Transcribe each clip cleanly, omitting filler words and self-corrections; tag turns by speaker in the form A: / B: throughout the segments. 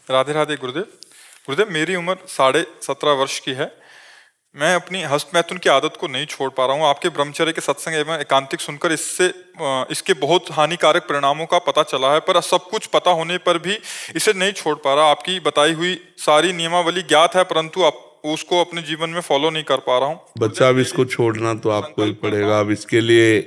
A: राधे राधे गुरुदेव। गुरुदेव, मेरी उम्र 17.5 वर्ष की है। मैं अपनी हस्तमैथुन की आदत को नहीं छोड़ पा रहा हूँ। आपके ब्रह्मचर्य के सत्संग एवं एकांतिक सुनकर इसके बहुत हानिकारक परिणामों का पता चला है, पर सब कुछ पता होने पर भी इसे नहीं छोड़ पा रहा। आपकी बताई हुई सारी नियमावली ज्ञात है, परंतु उसको अपने जीवन में फॉलो नहीं कर पा रहा हूँ।
B: बच्चा, अब इसको छोड़ना तो आपको ही पड़ेगा। अब इसके लिए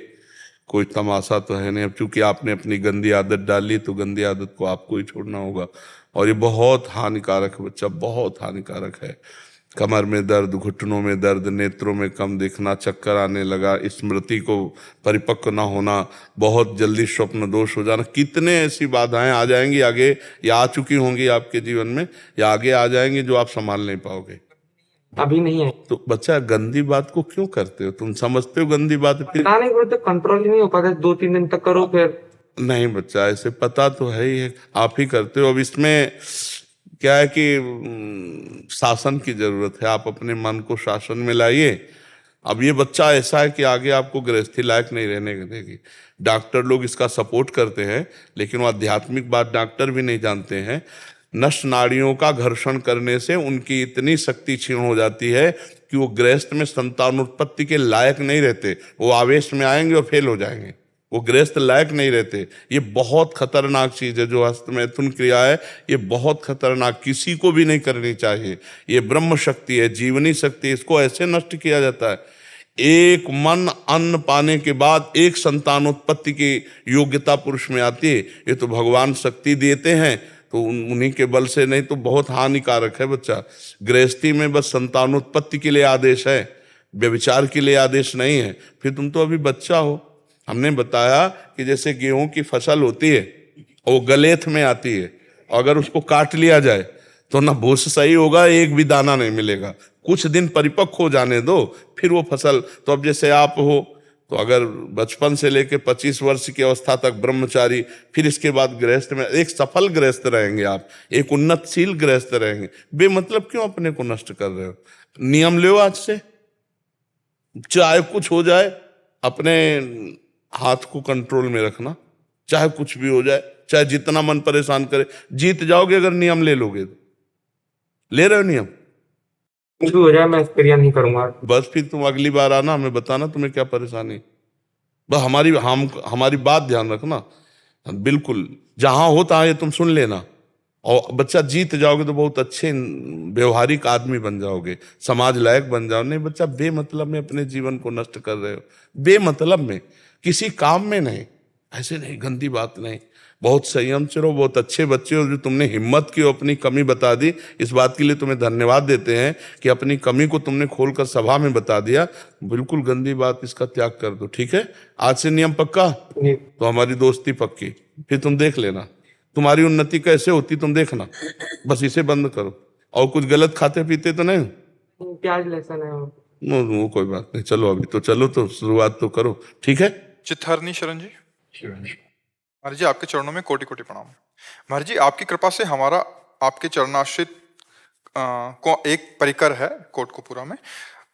B: कोई तमाशा तो है नहीं। अब चूंकि आपने अपनी गंदी आदत डाली तो गंदी आदत को आपको ही छोड़ना होगा। और ये बहुत हानिकारक है बच्चा, बहुत हानिकारक है। कमर में दर्द, घुटनों में दर्द, नेत्रों में कम दिखना, चक्कर आने लगा, स्मृति को परिपक्व ना होना, बहुत जल्दी स्वप्न दोष हो जाना, कितने ऐसी बाधाएं आ जाएंगी आगे, या आ चुकी होंगी आपके जीवन में, या आगे आ जाएंगी जो आप संभाल नहीं पाओगे।
C: अभी नहीं है।
B: तो बच्चा, गंदी बात को क्यों करते हो? तुम समझते हो गंदी बात फिर?
C: पता नहीं गुरुदेव, कंट्रोल ही नहीं हो पाता। 2-3 दिन तक करो फिर।
B: नहीं बच्चा, ऐसे पता तो है ही है, आप ही करते हो। अब इसमें क्या है कि शासन की जरूरत है। आप अपने मन को शासन में लाइए। अब ये बच्चा ऐसा है कि आगे आपको गृहस्थी लायक नहीं रहने देगी। डॉक्टर लोग इसका सपोर्ट करते हैं, लेकिन वो आध्यात्मिक बात डॉक्टर भी नहीं जानते हैं। नष्ट नाड़ियों का घर्षण करने से उनकी इतनी शक्ति क्षीण हो जाती है कि वो गृहस्थ में संतानोत्पत्ति के लायक नहीं रहते। वो आवेश में आएंगे और फेल हो जाएंगे, वो गृहस्थ लायक नहीं रहते। ये बहुत खतरनाक चीज है जो हस्तमैथुन क्रिया है, ये बहुत खतरनाक, किसी को भी नहीं करनी चाहिए। ये ब्रह्म शक्ति है, जीवनी शक्ति, इसको ऐसे नष्ट किया जाता है। एक मन अन्न पाने के बाद एक संतानोत्पत्ति की योग्यता पुरुष में आती है। ये तो भगवान शक्ति देते हैं, तो उन्हीं के बल से, नहीं तो बहुत हानिकारक है बच्चा। गृहस्थी में बस संतानोत्पत्ति के लिए आदेश है, व्यभिचार के लिए आदेश नहीं है। फिर तुम तो अभी बच्चा हो। हमने बताया कि जैसे गेहूं की फसल होती है, वो गलेथ में आती है, अगर उसको काट लिया जाए तो ना भूस सही होगा, एक भी दाना नहीं मिलेगा। कुछ दिन परिपक्व हो जाने दो, फिर वो फसल। तो अब जैसे आप हो, तो अगर बचपन से लेके 25 वर्ष की अवस्था तक ब्रह्मचारी, फिर इसके बाद गृहस्थ में, एक सफल गृहस्थ रहेंगे आप, एक उन्नतशील गृहस्थ रहेंगे। बेमतलब क्यों अपने को नष्ट कर रहे हो? नियम लो आज से, चाहे कुछ हो जाए, अपने हाथ को कंट्रोल में रखना। चाहे कुछ भी हो जाए, चाहे जितना मन परेशान करे, जीत जाओगे अगर नियम ले लोगे तो। ले रहे हो नियम?
C: कुछ भी हो जाए मैं क्रिया नहीं करूंगा।
B: बस फिर तुम अगली बार आना, हमें बताना तुम्हें क्या परेशानी। बस हमारी बात ध्यान रखना बिल्कुल। जहां हो तहां ये तुम सुन लेना। और बच्चा, जीत जाओगे तो बहुत अच्छे व्यवहारिक आदमी बन जाओगे, समाज लायक बन जाओ। नहीं बच्चा, बेमतलब में अपने जीवन को नष्ट कर रहे हो, बेमतलब में, किसी काम में नहीं। ऐसे नहीं, गंदी बात नहीं। बहुत संयम से रहो, बहुत अच्छे बच्चे हो। जो तुमने हिम्मत की, अपनी कमी बता दी, इस बात के लिए तुम्हें धन्यवाद देते हैं कि अपनी कमी को तुमने खोलकर सभा में बता दिया। बिल्कुल गंदी बात, इसका त्याग कर दो, ठीक है? आज से नियम पक्का, तो हमारी दोस्ती पक्की। फिर तुम देख लेना तुम्हारी उन्नति कैसे होती, तुम देखना। बस इसे बंद करो। और कुछ गलत खाते पीते तो नहीं?
C: प्याज लहसुन है
B: वो कोई बात नहीं। चलो अभी तो चलो, तो शुरुआत तो करो, ठीक है?
A: चित्तहरणी शरण जी। महाराज जी, आपके चरणों में कोटि कोटि प्रणाम। महाराज जी, आपकी कृपा से हमारा आपके चरणाश्रित को एक परिकर है कोटकपुरा में।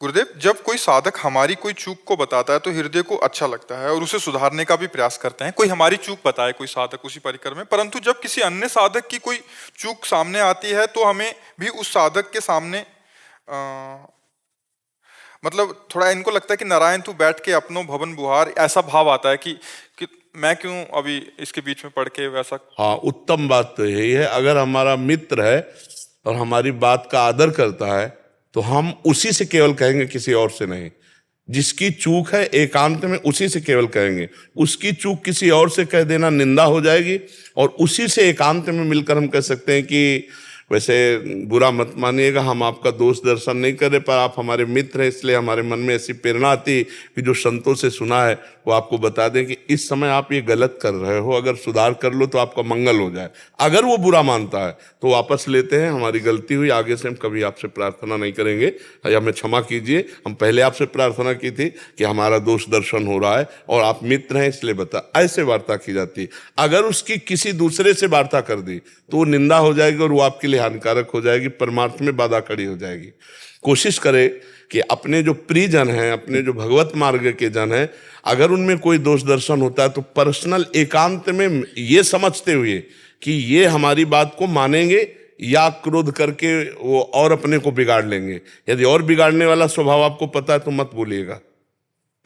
A: गुरुदेव, जब कोई साधक हमारी कोई चूक को बताता है तो हृदय को अच्छा लगता है और उसे सुधारने का भी प्रयास करते हैं। कोई हमारी चूक बताए कोई साधक उसी परिकर में, परंतु जब किसी अन्य साधक की कोई चूक सामने आती है तो हमें भी उस साधक के सामने मतलब थोड़ा इनको लगता है कि नारायण तू बैठ के अपनो भवन बुहार, ऐसा भाव आता है कि मैं क्यों अभी इसके बीच में पढ़ के वैसा।
B: हाँ, उत्तम बात तो यही है। अगर हमारा मित्र है और हमारी बात का आदर करता है तो हम उसी से केवल कहेंगे, किसी और से नहीं। जिसकी चूक है एकांत में उसी से केवल कहेंगे। उसकी चूक किसी और से कह देना निंदा हो जाएगी। और उसी से एकांत में मिलकर हम कह सकते हैं कि वैसे बुरा मत मानिएगा, हम आपका दोष दर्शन नहीं कर रहे, पर आप हमारे मित्र हैं, इसलिए हमारे मन में ऐसी प्रेरणा आती कि जो संतों से सुना है वो आपको बता दें कि इस समय आप ये गलत कर रहे हो, अगर सुधार कर लो तो आपका मंगल हो जाए। अगर वो बुरा मानता है तो वापस लेते हैं, हमारी गलती हुई, आगे से हम कभी आपसे प्रार्थना नहीं करेंगे, या हमें क्षमा कीजिए। हम पहले आपसे प्रार्थना की थी कि हमारा दोष दर्शन हो रहा है और आप मित्र हैं इसलिए बता। ऐसे वार्ता की जाती है। अगर उसकी किसी दूसरे से वार्ता कर दी तो वो निंदा हो जाएगी और वो आपके लिए हानिकारक हो जाएगी, परमार्थ में बाधा खड़ी हो जाएगी। कोशिश करें कि अपने जो प्रियजन हैं, अपने जो भगवत मार्ग के जन हैं, अगर उनमें कोई दोष दर्शन होता है तो पर्सनल एकांत में ये समझते हुए कि ये हमारी बात को मानेंगे या क्रोध करके वो और अपने को बिगाड़ लेंगे। यदि और बिगाड़ने वाला स्वभाव आपको पता है तो मत बोलिएगा,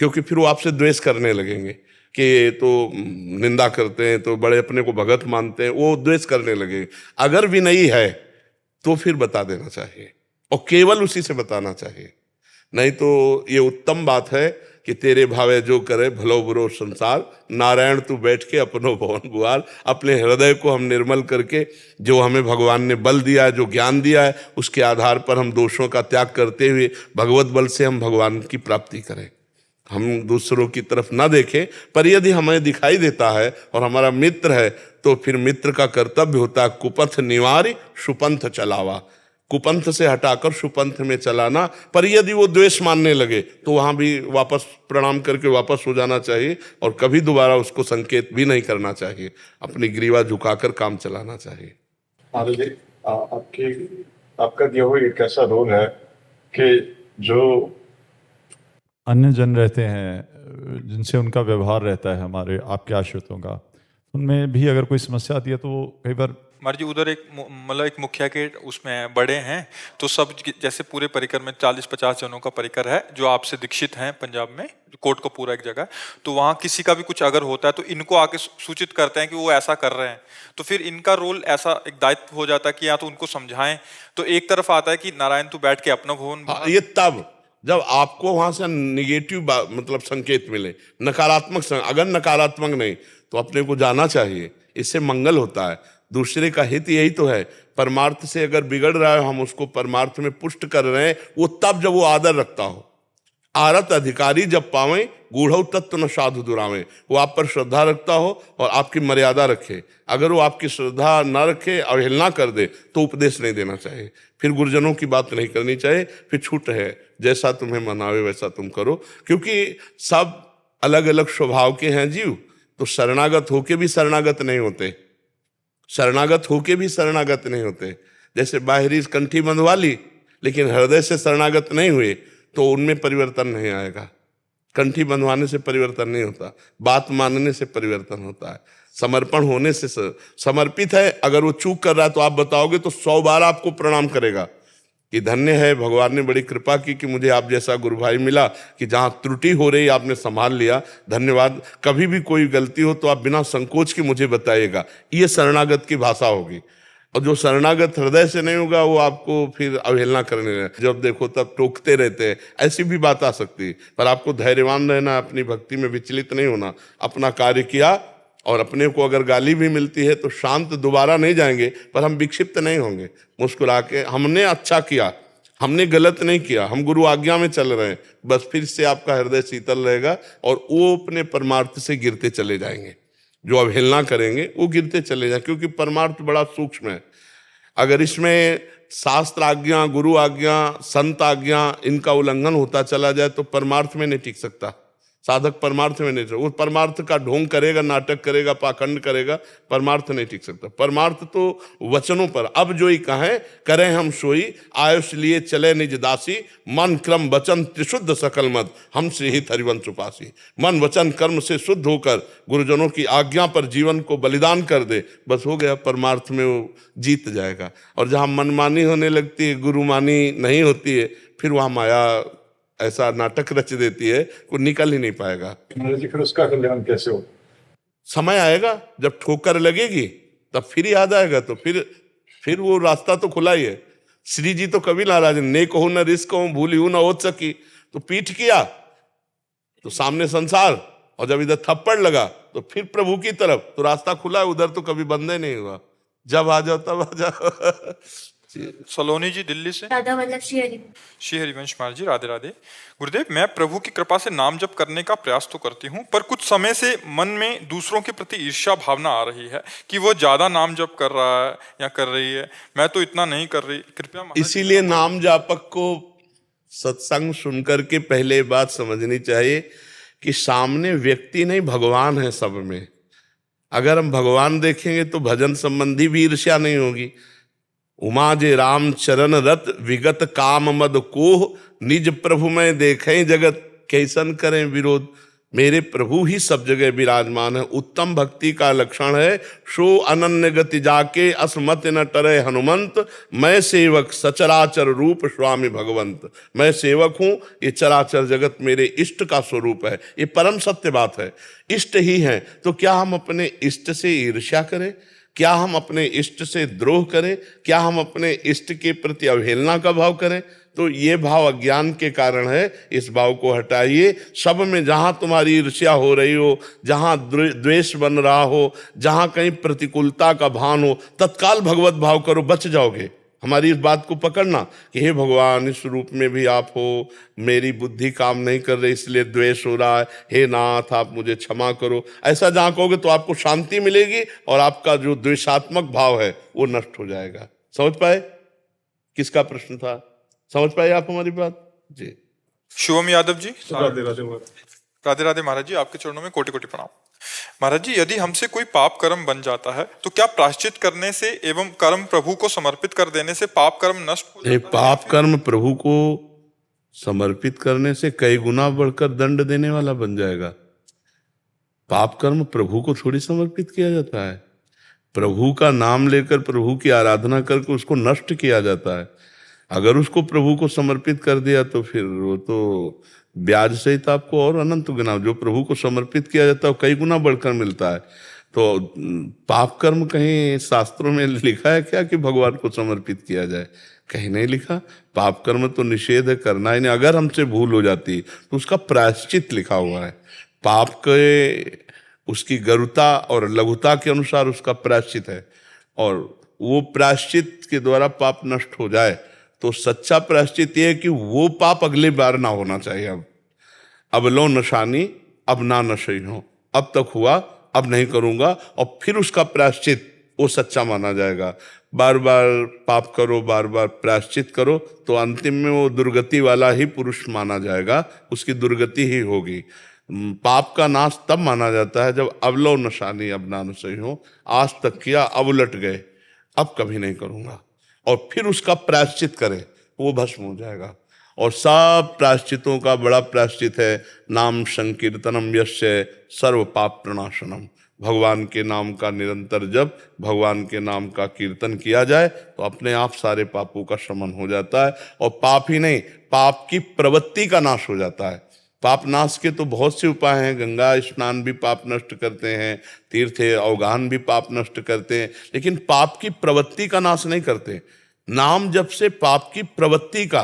B: क्योंकि फिर वो आपसे द्वेष करने लगेंगे कि ये तो निंदा करते हैं, तो बड़े अपने को भगत मानते हैं, वो द्वेष करने लगेंगे। अगर भी नहीं है तो फिर बता देना चाहिए, और केवल उसी से बताना चाहिए। नहीं तो ये उत्तम बात है कि तेरे भावे जो करे भलो बुरो संसार, नारायण तू बैठ के अपनो भवन गुहार। अपने हृदय को हम निर्मल करके, जो हमें भगवान ने बल दिया है, जो ज्ञान दिया है, उसके आधार पर हम दोषों का त्याग करते हुए भगवत बल से हम भगवान की प्राप्ति करें। हम दूसरों की तरफ ना देखें, पर यदि हमें दिखाई देता है और हमारा मित्र है तो फिर मित्र का कर्तव्य होता है कुपथ निवारी सुपंथ चलावा, कुपंथ से हटाकर सुपंथ में चलाना। पर यदि वो द्वेष मानने लगे तो वहां भी वापस प्रणाम करके वापस हो जाना चाहिए, और कभी दोबारा उसको संकेत भी नहीं करना चाहिए, अपनी ग्रीवा झुकाकर काम चलाना चाहिए।
D: महाराज जी, आपका दिया हुआ एक ऐसा रोल है कि जो
E: अन्य जन रहते हैं जिनसे उनका व्यवहार रहता है हमारे आपके आश्रितों का, उनमें भी अगर कोई समस्या आती है तो कई बार
A: महाराज जी उधर एक मतलब एक मुखिया के उसमें बड़े हैं, तो सब जैसे पूरे परिकर में 40-50 जनों का परिकर है जो आपसे दीक्षित हैं पंजाब में, कोट का पूरा एक जगह, तो वहाँ किसी का भी कुछ अगर होता है तो इनको आके सूचित करते हैं कि वो ऐसा कर रहे हैं, तो फिर इनका रोल ऐसा एक दायित्व हो जाता है कि या तो उनको समझाएं। तो एक तरफ आता है कि नारायण तू बैठ के अपना भवन,
B: ये तब जब आपको वहां से निगेटिव मतलब संकेत मिले, नकारात्मक अगर नकारात्मक नहीं तो अपने को जाना चाहिए, इससे मंगल होता है, दूसरे का हित यही तो है। परमार्थ से अगर बिगड़ रहा है, हम उसको परमार्थ में पुष्ट कर रहे हैं, वो तब जब वो आदर रखता हो। आरत अधिकारी जब पावे गूढ़ तत्व न साधु दुरावे, वो आप पर श्रद्धा रखता हो और आपकी मर्यादा रखे। अगर वो आपकी श्रद्धा न रखे, अवहेलना कर दे, तो उपदेश नहीं देना चाहिए, फिर गुरुजनों की बात नहीं करनी चाहिए, फिर छूट है, जैसा तुम्हें मनावे वैसा तुम करो। क्योंकि सब अलग अलग स्वभाव के हैं जीव, तो शरणागत होके भी शरणागत नहीं होते, शरणागत होके भी शरणागत नहीं होते। जैसे बाहरी कंठी बंधवा ली लेकिन हृदय से शरणागत नहीं हुए तो उनमें परिवर्तन नहीं आएगा। कंठी बंधवाने से परिवर्तन नहीं होता, बात मानने से परिवर्तन होता है, समर्पण होने से। समर्पित है, अगर वो चूक कर रहा है तो आप बताओगे तो 100 बार आपको प्रणाम करेगा कि धन्य है, भगवान ने बड़ी कृपा की कि मुझे आप जैसा गुरु भाई मिला, कि जहाँ त्रुटि हो रही आपने संभाल लिया, धन्यवाद। कभी भी कोई गलती हो तो आप बिना संकोच के मुझे बताइएगा। ये शरणागत की भाषा होगी। और जो शरणागत हृदय से नहीं होगा वो आपको फिर अवहेलना करने लगे, जब देखो तब टोकते रहते हैं, ऐसी भी बात आ सकती है। पर आपको धैर्यवान रहना, अपनी भक्ति में विचलित नहीं होना, अपना कार्य किया, और अपने को अगर गाली भी मिलती है तो शांत दोबारा नहीं जाएंगे, पर हम विक्षिप्त नहीं होंगे, मुस्कुरा के हमने अच्छा किया, हमने गलत नहीं किया, हम गुरु आज्ञा में चल रहे हैं, बस फिर से आपका हृदय शीतल रहेगा और वो अपने परमार्थ से गिरते चले जाएंगे। जो अवहेलना करेंगे वो गिरते चले जाएंगे, क्योंकि परमार्थ बड़ा सूक्ष्म है। अगर इसमें शास्त्र आज्ञा, गुरु आज्ञा, संत आज्ञा, इनका उल्लंघन होता चला जाए तो परमार्थ में नहीं टिक सकता, साधक परमार्थ में नहीं। वो परमार्थ का ढोंग करेगा, नाटक करेगा, पाखंड करेगा, परमार्थ नहीं टिक सकता। परमार्थ तो वचनों पर, अब जो ही कहें करें हम सोई, आयुष लिए चले निज दासी, मन क्रम वचन त्रिशुद्ध सकल मद, हम श्री ही हरिवंश उपासी। मन वचन कर्म से शुद्ध होकर गुरुजनों की आज्ञा पर जीवन को बलिदान कर दे, बस हो गया, परमार्थ में वो जीत जाएगा। और जहाँ मनमानी होने लगती है, गुरुमानी नहीं होती है, फिर वहाँ माया ऐसा नाटक रच देती है वो निकल ही नहीं पाएगा।
D: महाराज जी फिर उसका कल्याण कैसे हो?
B: समय आएगा जब ठोकर लगेगी तब फिर याद आएगा, तो फिर वो रास्ता तो खुला ही है। श्री जी तो कभी नाराज, ने कहूं न रिस्क कहूं, भूली हूं न ओत सकी, तो पीठ किया तो सामने संसार, और जब इधर थप्पड़ लगा तो फिर प्रभु की तरफ, तो रास्ता खुला है, उधर तो कभी बंद ही नहीं हुआ। जब आ जाओ तब आ जाओ।
A: सलोनी जी दिल्ली से।
F: राधा वल्लभ
A: श्री हरिवंश महाराज जी, राधे राधे। गुरुदेव, मैं प्रभु की कृपा से नाम जप करने का प्रयास तो करती हूँ, पर कुछ समय से मन में दूसरों के प्रति ईर्ष्या भावना आ रही है कि वो ज्यादा नाम जप कर रहा है या कर रही है, मैं तो इतना नहीं कर रही, कृपया।
B: इसीलिए नाम जापक को सत्संग सुनकर के पहले बात समझनी चाहिए कि सामने व्यक्ति नहीं, भगवान है सब में। अगर हम भगवान देखेंगे तो भजन संबंधी भी ईर्ष्या नहीं होगी। उमा जे राम चरण रत विगत काम मद कोह, निज प्रभु में देखें जगत कैसन करें विरोध। मेरे प्रभु ही सब जगह विराजमान है। उत्तम भक्ति का लक्षण है सो अनन्य गति जाके असमत न टरे हनुमंत, मैं सेवक सचराचर रूप स्वामी भगवंत। मैं सेवक हूं, ये चराचर जगत मेरे इष्ट का स्वरूप है। ये परम सत्य बात है, इष्ट ही है। तो क्या हम अपने इष्ट से ईर्ष्या करें? क्या हम अपने इष्ट से द्रोह करें? क्या हम अपने इष्ट के प्रति अवहेलना का भाव करें? तो ये भाव अज्ञान के कारण है। इस भाव को हटाइए। सब में जहां तुम्हारी ईर्ष्या हो रही हो, जहां द्वेष बन रहा हो, जहां कहीं प्रतिकूलता का भान हो, तत्काल भगवत भाव करो, बच जाओगे। हमारी इस बात को पकड़ना कि हे भगवान, इस रूप में भी आप हो, मेरी बुद्धि काम नहीं कर रही इसलिए द्वेष हो रहा है, हे नाथ आप मुझे क्षमा करो। ऐसा जहां कहोगे तो आपको शांति मिलेगी और आपका जो द्वेषात्मक भाव है वो नष्ट हो जाएगा। समझ पाए? किसका प्रश्न था? समझ पाए आप हमारी बात जी?
A: शुभम यादव जी।
D: राधे राधे महाराज।
A: राधे राधे महाराज जी, आपके चरणों में कोटि कोटि प्रणाम। महाराज जी, यदि हमसे कोई पाप कर्म बन जाता है तो क्या प्रायश्चित करने से एवं कर्म प्रभु को समर्पित कर देने से पाप कर्म नष्ट हो जाता है?
B: पाप कर्म प्रभु को समर्पित करने से कई गुना बढ़कर दंड देने वाला बन जाएगा। पाप कर्म प्रभु को थोड़ी समर्पित किया जाता है। प्रभु का नाम लेकर प्रभु की आराधना करके उसको नष्ट किया जाता है। अगर उसको प्रभु को समर्पित कर दिया तो फिर वो तो ब्याज सहित आपको और अनंत गुना, जो प्रभु को समर्पित किया जाता है वो कई गुना बढ़कर मिलता है। तो पाप कर्म कहीं शास्त्रों में लिखा है क्या कि भगवान को समर्पित किया जाए? कहीं नहीं लिखा। पाप कर्म तो निषेध है, करना ही नहीं। अगर हमसे भूल हो जाती तो उसका प्रायश्चित लिखा हुआ है। पाप के उसकी गरुता और लघुता के अनुसार उसका प्रायश्चित है, और वो प्रायश्चित के द्वारा पाप नष्ट हो जाए तो सच्चा प्रायश्चित ये है कि वो पाप अगली बार ना होना चाहिए। अब लो नशानी अब ना नशई हो, अब तक हुआ अब नहीं करूंगा, और फिर उसका प्रायश्चित वो सच्चा माना जाएगा। बार बार पाप करो, बार बार प्रायश्चित करो तो अंतिम में वो दुर्गति वाला ही पुरुष माना जाएगा, उसकी दुर्गति ही होगी। पाप का नाश तब माना जाता है जब अब लो नशानी अब ना नशई हो, आज तक किया अब उलट गए, अब कभी नहीं करूंगा, और फिर उसका प्रायश्चित करें, वो भस्म हो जाएगा। और सब प्रायश्चितों का बड़ा प्रायश्चित है नाम संकीर्तनम यस्य सर्व पाप प्रणाशनम। भगवान के नाम का निरंतर जप, भगवान के नाम का कीर्तन किया जाए तो अपने आप सारे पापों का शमन हो जाता है। और पाप ही नहीं, पाप की प्रवृत्ति का नाश हो जाता है। पाप नाश के तो बहुत से उपाय हैं। गंगा स्नान भी पाप नष्ट करते हैं, तीर्थ अवगाहन भी पाप नष्ट करते हैं, लेकिन पाप की प्रवृत्ति का नाश नहीं करते। नाम जप से पाप की प्रवृत्ति का,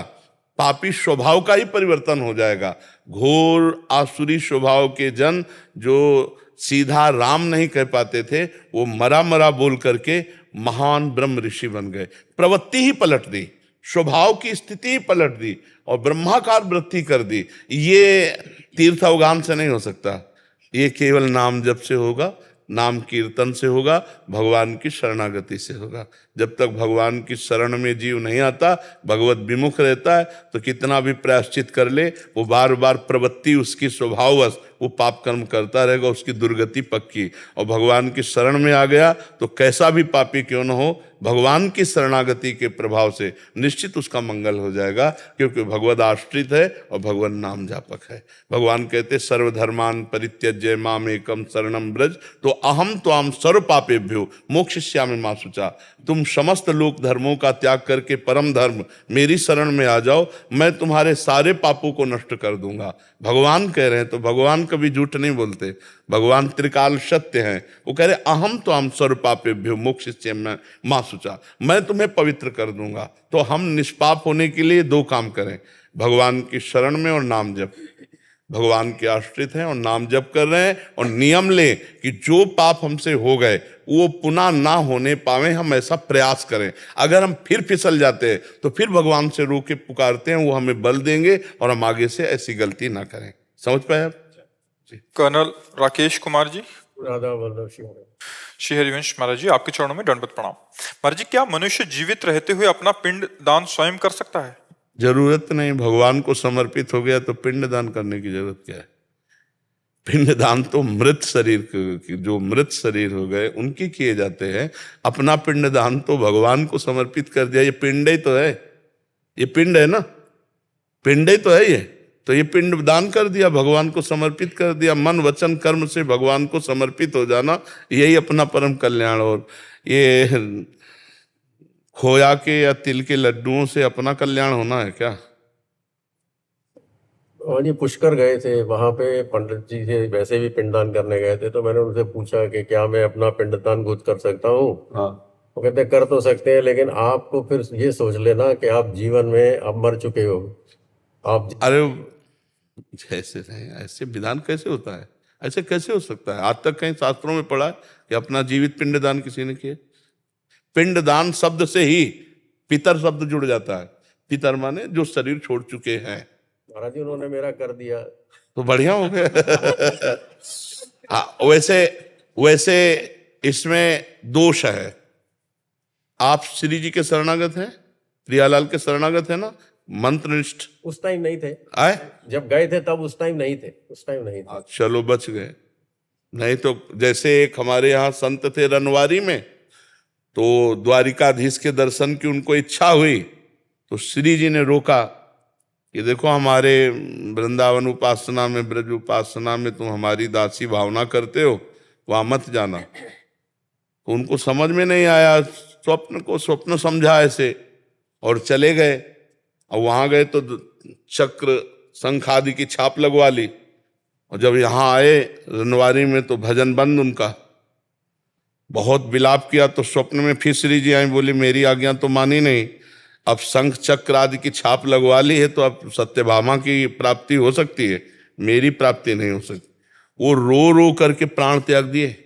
B: पापी स्वभाव का ही परिवर्तन हो जाएगा। घोर आसुरी स्वभाव के जन जो सीधा राम नहीं कह पाते थे, वो मरा मरा बोल करके महान ब्रह्म ऋषि बन गए। प्रवृत्ति ही पलट दी, स्वभाव की स्थिति ही पलट दी और ब्रह्माकार वृत्ति कर दी। ये तीर्थ अवगान से नहीं हो सकता, ये केवल नाम जप से होगा, नाम कीर्तन से होगा, भगवान की शरणागति से होगा। जब तक भगवान की शरण में जीव नहीं आता, भगवत विमुख रहता है, तो कितना भी प्रायश्चित कर ले, वो बार बार प्रवृत्ति उसकी स्वभाववश वो पाप कर्म करता रहेगा, उसकी दुर्गति पक्की। और भगवान की शरण में आ गया तो कैसा भी पापी क्यों न हो, भगवान की शरणागति के प्रभाव से निश्चित उसका मंगल हो जाएगा, क्योंकि भगवद आश्रित है और भगवान नाम जापक है। भगवान कहते सर्वधर्मान परित्यज्य माम एकम शरणम ब्रज, तो अहम त्वाम सर्व पापेभ्यो मोक्षयिष्यामि मा शुचा। तुम समस्त लोक धर्मों का त्याग करके परम धर्म मेरी शरण में आ जाओ, मैं तुम्हारे सारे पापों को नष्ट कर दूंगा। भगवान कह रहे हैं तो भगवान कभी झूठ नहीं बोलते, भगवान त्रिकाल सत्य हैं। वो कह रहे अहम त्वाम सर्व पापेभ्यो मोक्षयिष्यामि मा शुचा, मैं तुम्हें पवित्र कर दूंगा। तो हम निष्पाप होने के लिए दो काम करें, भगवान की शरण में और नाम जप। भगवान के आश्रित हैं और नाम जप कर रहे हैं, और नियम लें कि जो पाप हमसे हो गए वो पुनः ना होने पावे, हम ऐसा प्रयास करें। अगर हम फिर फिसल जाते हैं तो फिर भगवान से रो के पुकारते हैं, वो हमें बल देंगे और हम आगे से ऐसी गलती ना करें। समझ पाए आप?
A: कर्नल राकेश कुमार जी।
D: राधा वल्लभ सिंह।
A: श्री हरिवंश महाराज जी, आपके चरणों में दंडवत प्रणाम। महाराज जी, क्या मनुष्य जीवित रहते हुए अपना पिंड दान स्वयं कर सकता है?
B: जरूरत नहीं, भगवान को समर्पित हो गया तो पिंड दान करने की जरूरत क्या है? पिंड दान तो मृत शरीर, जो मृत शरीर हो गए उनकी किए जाते हैं। अपना पिंड दान तो भगवान को समर्पित कर दिया। ये पिंड ही तो है, ये पिंड है ना, पिंड ही तो है ये। तो ये पिंड दान कर दिया, भगवान को समर्पित कर दिया। मन वचन कर्म से भगवान को समर्पित हो जाना, यही अपना परम कल्याण। और ये खोया के या तिल के लड्डुओं से अपना कल्याण होना है क्या?
F: और ये पुष्कर गए थे, वहां पे पंडित जी से वैसे भी पिंडदान करने गए थे, तो मैंने उनसे पूछा कि क्या मैं अपना पिंडदान खुद कर सकता हूँ। वो कहते कर तो सकते हैं, लेकिन आपको फिर ये सोच लेना कि आप जीवन में अब मर चुके हो। आप
B: अरे ऐसे नहीं, ऐसे विधान कैसे होता है? ऐसे कैसे हो सकता है? आज तक कहीं शास्त्रों में पढ़ा है कि अपना जीवित पिंडदान किसी ने किया? पिंडदान शब्द से ही पितर शब्द जुड़ जाता है। पितर माने जो शरीर छोड़ चुके हैं।
F: महाराज जी उन्होंने मेरा कर दिया।
B: तो बढ़िया हो गया। हाँ, वैसे इसमें दोष है। आप श्री जी के शरणागत हैं, प्रियालाल के शरणागत है ना, मंत्रनिष्ठ।
F: उस टाइम नहीं थे,
B: आए
F: जब गए थे तब उस टाइम नहीं थे, उस टाइम नहीं थे।
B: चलो बच गए। नहीं तो जैसे एक हमारे यहाँ संत थे रनवारी में, तो द्वारिकाधीश के दर्शन की उनको इच्छा हुई, तो श्री जी ने रोका कि देखो हमारे वृंदावन उपासना में, ब्रज उपासना में तुम हमारी दासी भावना करते हो, वहां मत जाना। तो उनको समझ में नहीं आया, स्वप्न को स्वप्न समझा ऐसे, और चले गए। और वहां गए तो चक्र शंख आदि की छाप लगवा ली। और जब यहाँ आए रनवारी में तो भजन बंद उनका। बहुत विलाप किया तो स्वप्न में फिर श्री जी आई, बोली मेरी आज्ञा तो मानी नहीं, अब शंख चक्र आदि की छाप लगवा ली है तो अब सत्यभामा की प्राप्ति हो सकती है, मेरी प्राप्ति नहीं हो सकती। वो रो रो करके प्राण त्याग दिए।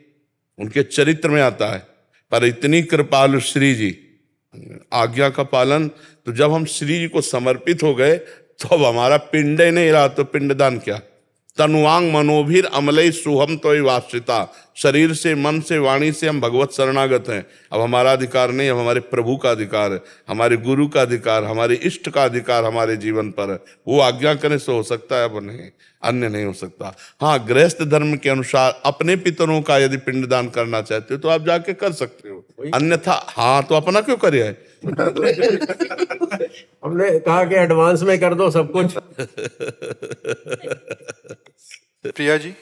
B: उनके चरित्र में आता है। पर इतनी कृपालु श्री जी, आज्ञा का पालन। तो जब हम श्री जी को समर्पित हो गए तो अब हमारा पिंड ही नहीं रहा, तो पिंडदान क्या? तनुवांग मनोभीर अमलई सुहम तो वाश्रिता। शरीर से, मन से, वाणी से हम भगवत शरणागत हैं। अब हमारा अधिकार नहीं, अब हमारे प्रभु का अधिकार है, हमारे गुरु का अधिकार, हमारे इष्ट का अधिकार हमारे जीवन पर है। वो आज्ञा करने से हो सकता है, अब नहीं, अन्य नहीं हो सकता। हाँ, गृहस्थ धर्म के अनुसार अपने पितरों का यदि पिंडदान करना चाहते हो तो आप जाके कर सकते हो, अन्यथा हाँ तो अपना क्यों करे है?
F: हमने कहा कि एडवांस में कर दो सब कुछ।
A: प्रिया जी।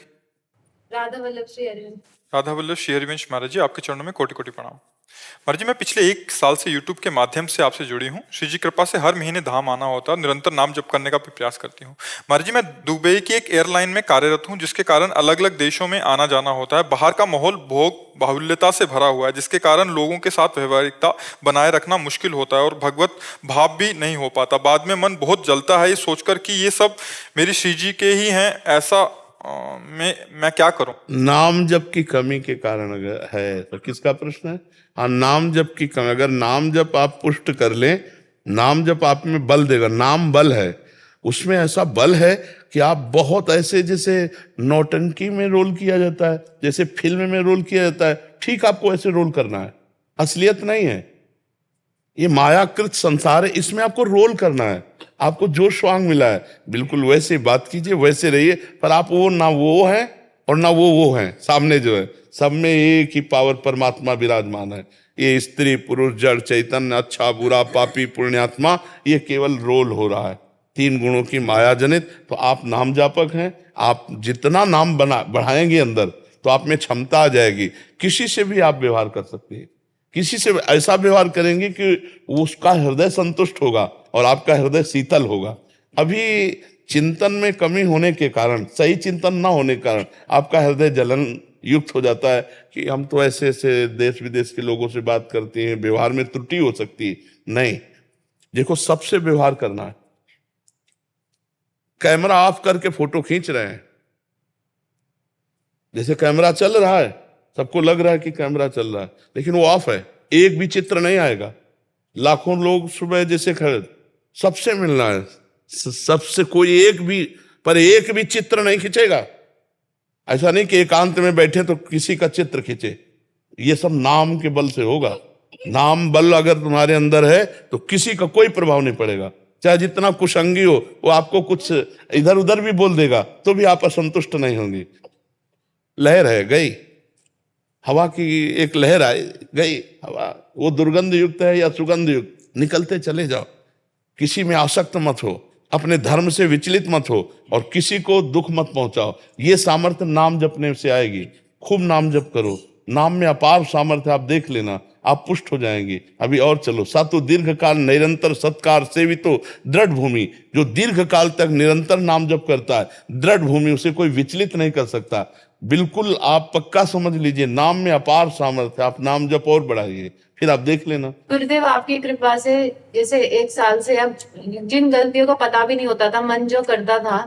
G: राधा वल्लभ श्री हरिवंश।
A: राधा वल्लभ श्री हरिवंश महाराज जी, आपके चरणों में कोटि कोटि प्रणाम। महाराज जी, मैं पिछले 1 साल से YouTube के माध्यम से आपसे जुड़ी हूँ। श्री जी कृपा से हर महीने धाम आना होता है, निरंतर नाम जप करने का भी प्रयास करती हूँ। महाराज जी, मैं दुबई की एक एयरलाइन में कार्यरत हूँ, जिसके कारण अलग अलग देशों में आना जाना होता है। बाहर का माहौल भोग बाहुल्यता से भरा हुआ है, जिसके कारण लोगों के साथ व्यवहारिकता बनाए रखना मुश्किल होता है और भगवत भाव भी नहीं हो पाता। बाद में मन बहुत जलता है ये सोचकर कि ये सब मेरी श्री जी के ही हैं, ऐसा मैं क्या करूं?
B: नाम जप की कमी के कारण अगर है तो किसका प्रश्न है? हाँ, नाम जप की कमी। अगर नाम जप आप पुष्ट कर लें, नाम जप आप में बल देगा। नाम बल है, उसमें ऐसा बल है कि आप बहुत ऐसे, जैसे नौटंकी में रोल किया जाता है, जैसे फिल्म में रोल किया जाता है, ठीक आपको ऐसे रोल करना है। असलियत नहीं है, ये मायाकृत संसार है, इसमें आपको रोल करना है। आपको जो स्वांग मिला है बिल्कुल वैसे बात कीजिए, वैसे रहिए। पर आप वो ना वो हैं और ना वो हैं। सामने जो है सब में एक ही पावर परमात्मा विराजमान है। ये स्त्री पुरुष जड़ चैतन्य, अच्छा बुरा, पापी पुण्यात्मा, ये केवल रोल हो रहा है 3 गुणों की माया जनित। तो आप नाम जापक हैं, आप जितना नाम बढ़ाएंगे अंदर तो आप में क्षमता आ जाएगी। किसी से भी आप व्यवहार कर सकते हैं, किसी से ऐसा व्यवहार करेंगे कि उसका हृदय संतुष्ट होगा और आपका हृदय शीतल होगा। अभी चिंतन में कमी होने के कारण, सही चिंतन ना होने के कारण आपका हृदय जलन युक्त हो जाता है कि हम तो ऐसे ऐसे देश विदेश के लोगों से बात करते हैं, व्यवहार में त्रुटि हो सकती है। नहीं, देखो सबसे व्यवहार करना है। कैमरा ऑफ करके फोटो खींच रहे हैं, जैसे कैमरा चल रहा है, सबको लग रहा है कि कैमरा चल रहा है, लेकिन वो ऑफ है, एक भी चित्र नहीं आएगा। लाखों लोग सुबह जैसे खड़े, सबसे मिलना है, सबसे कोई एक भी चित्र नहीं खींचेगा। ऐसा नहीं कि एकांत में बैठे तो किसी का चित्र खींचे। ये सब नाम के बल से होगा। नाम बल अगर तुम्हारे अंदर है तो किसी का कोई प्रभाव नहीं पड़ेगा। चाहे जितना कुसंगी हो, वो आपको कुछ इधर उधर भी बोल देगा तो भी आप असंतुष्ट नहीं होंगे। लहर है गई, हवा की एक लहर आई गई हवा, वो दुर्गंध युक्त है या सुगंध युक्त, निकलते चले जाओ, किसी में आसक्त मत हो। अपने धर्म से विचलित मत हो और किसी को दुख मत पहुंचाओ। ये सामर्थ्य नाम जपने से आएगी। खूब नाम जप करो, नाम में अपार सामर्थ्य, आप देख लेना, आप पुष्ट हो जाएंगे। अभी और चलो। सातु दीर्घ काल निरंतर सत्कार सेवितो दृढ़ भूमि। जो दीर्घ काल तक निरंतर नाम जप करता है, दृढ़ भूमि, उसे कोई विचलित नहीं कर सकता। बिल्कुल आप पक्का समझ लीजिए, नाम में अपार सामर्थ्य। आप नाम जप और बढ़ाइए, फिर आप देख लेना।
G: गुरुदेव आपकी कृपा से जैसे 1 साल से अब जिन गलतियों का पता भी नहीं होता था, मन जो करता था,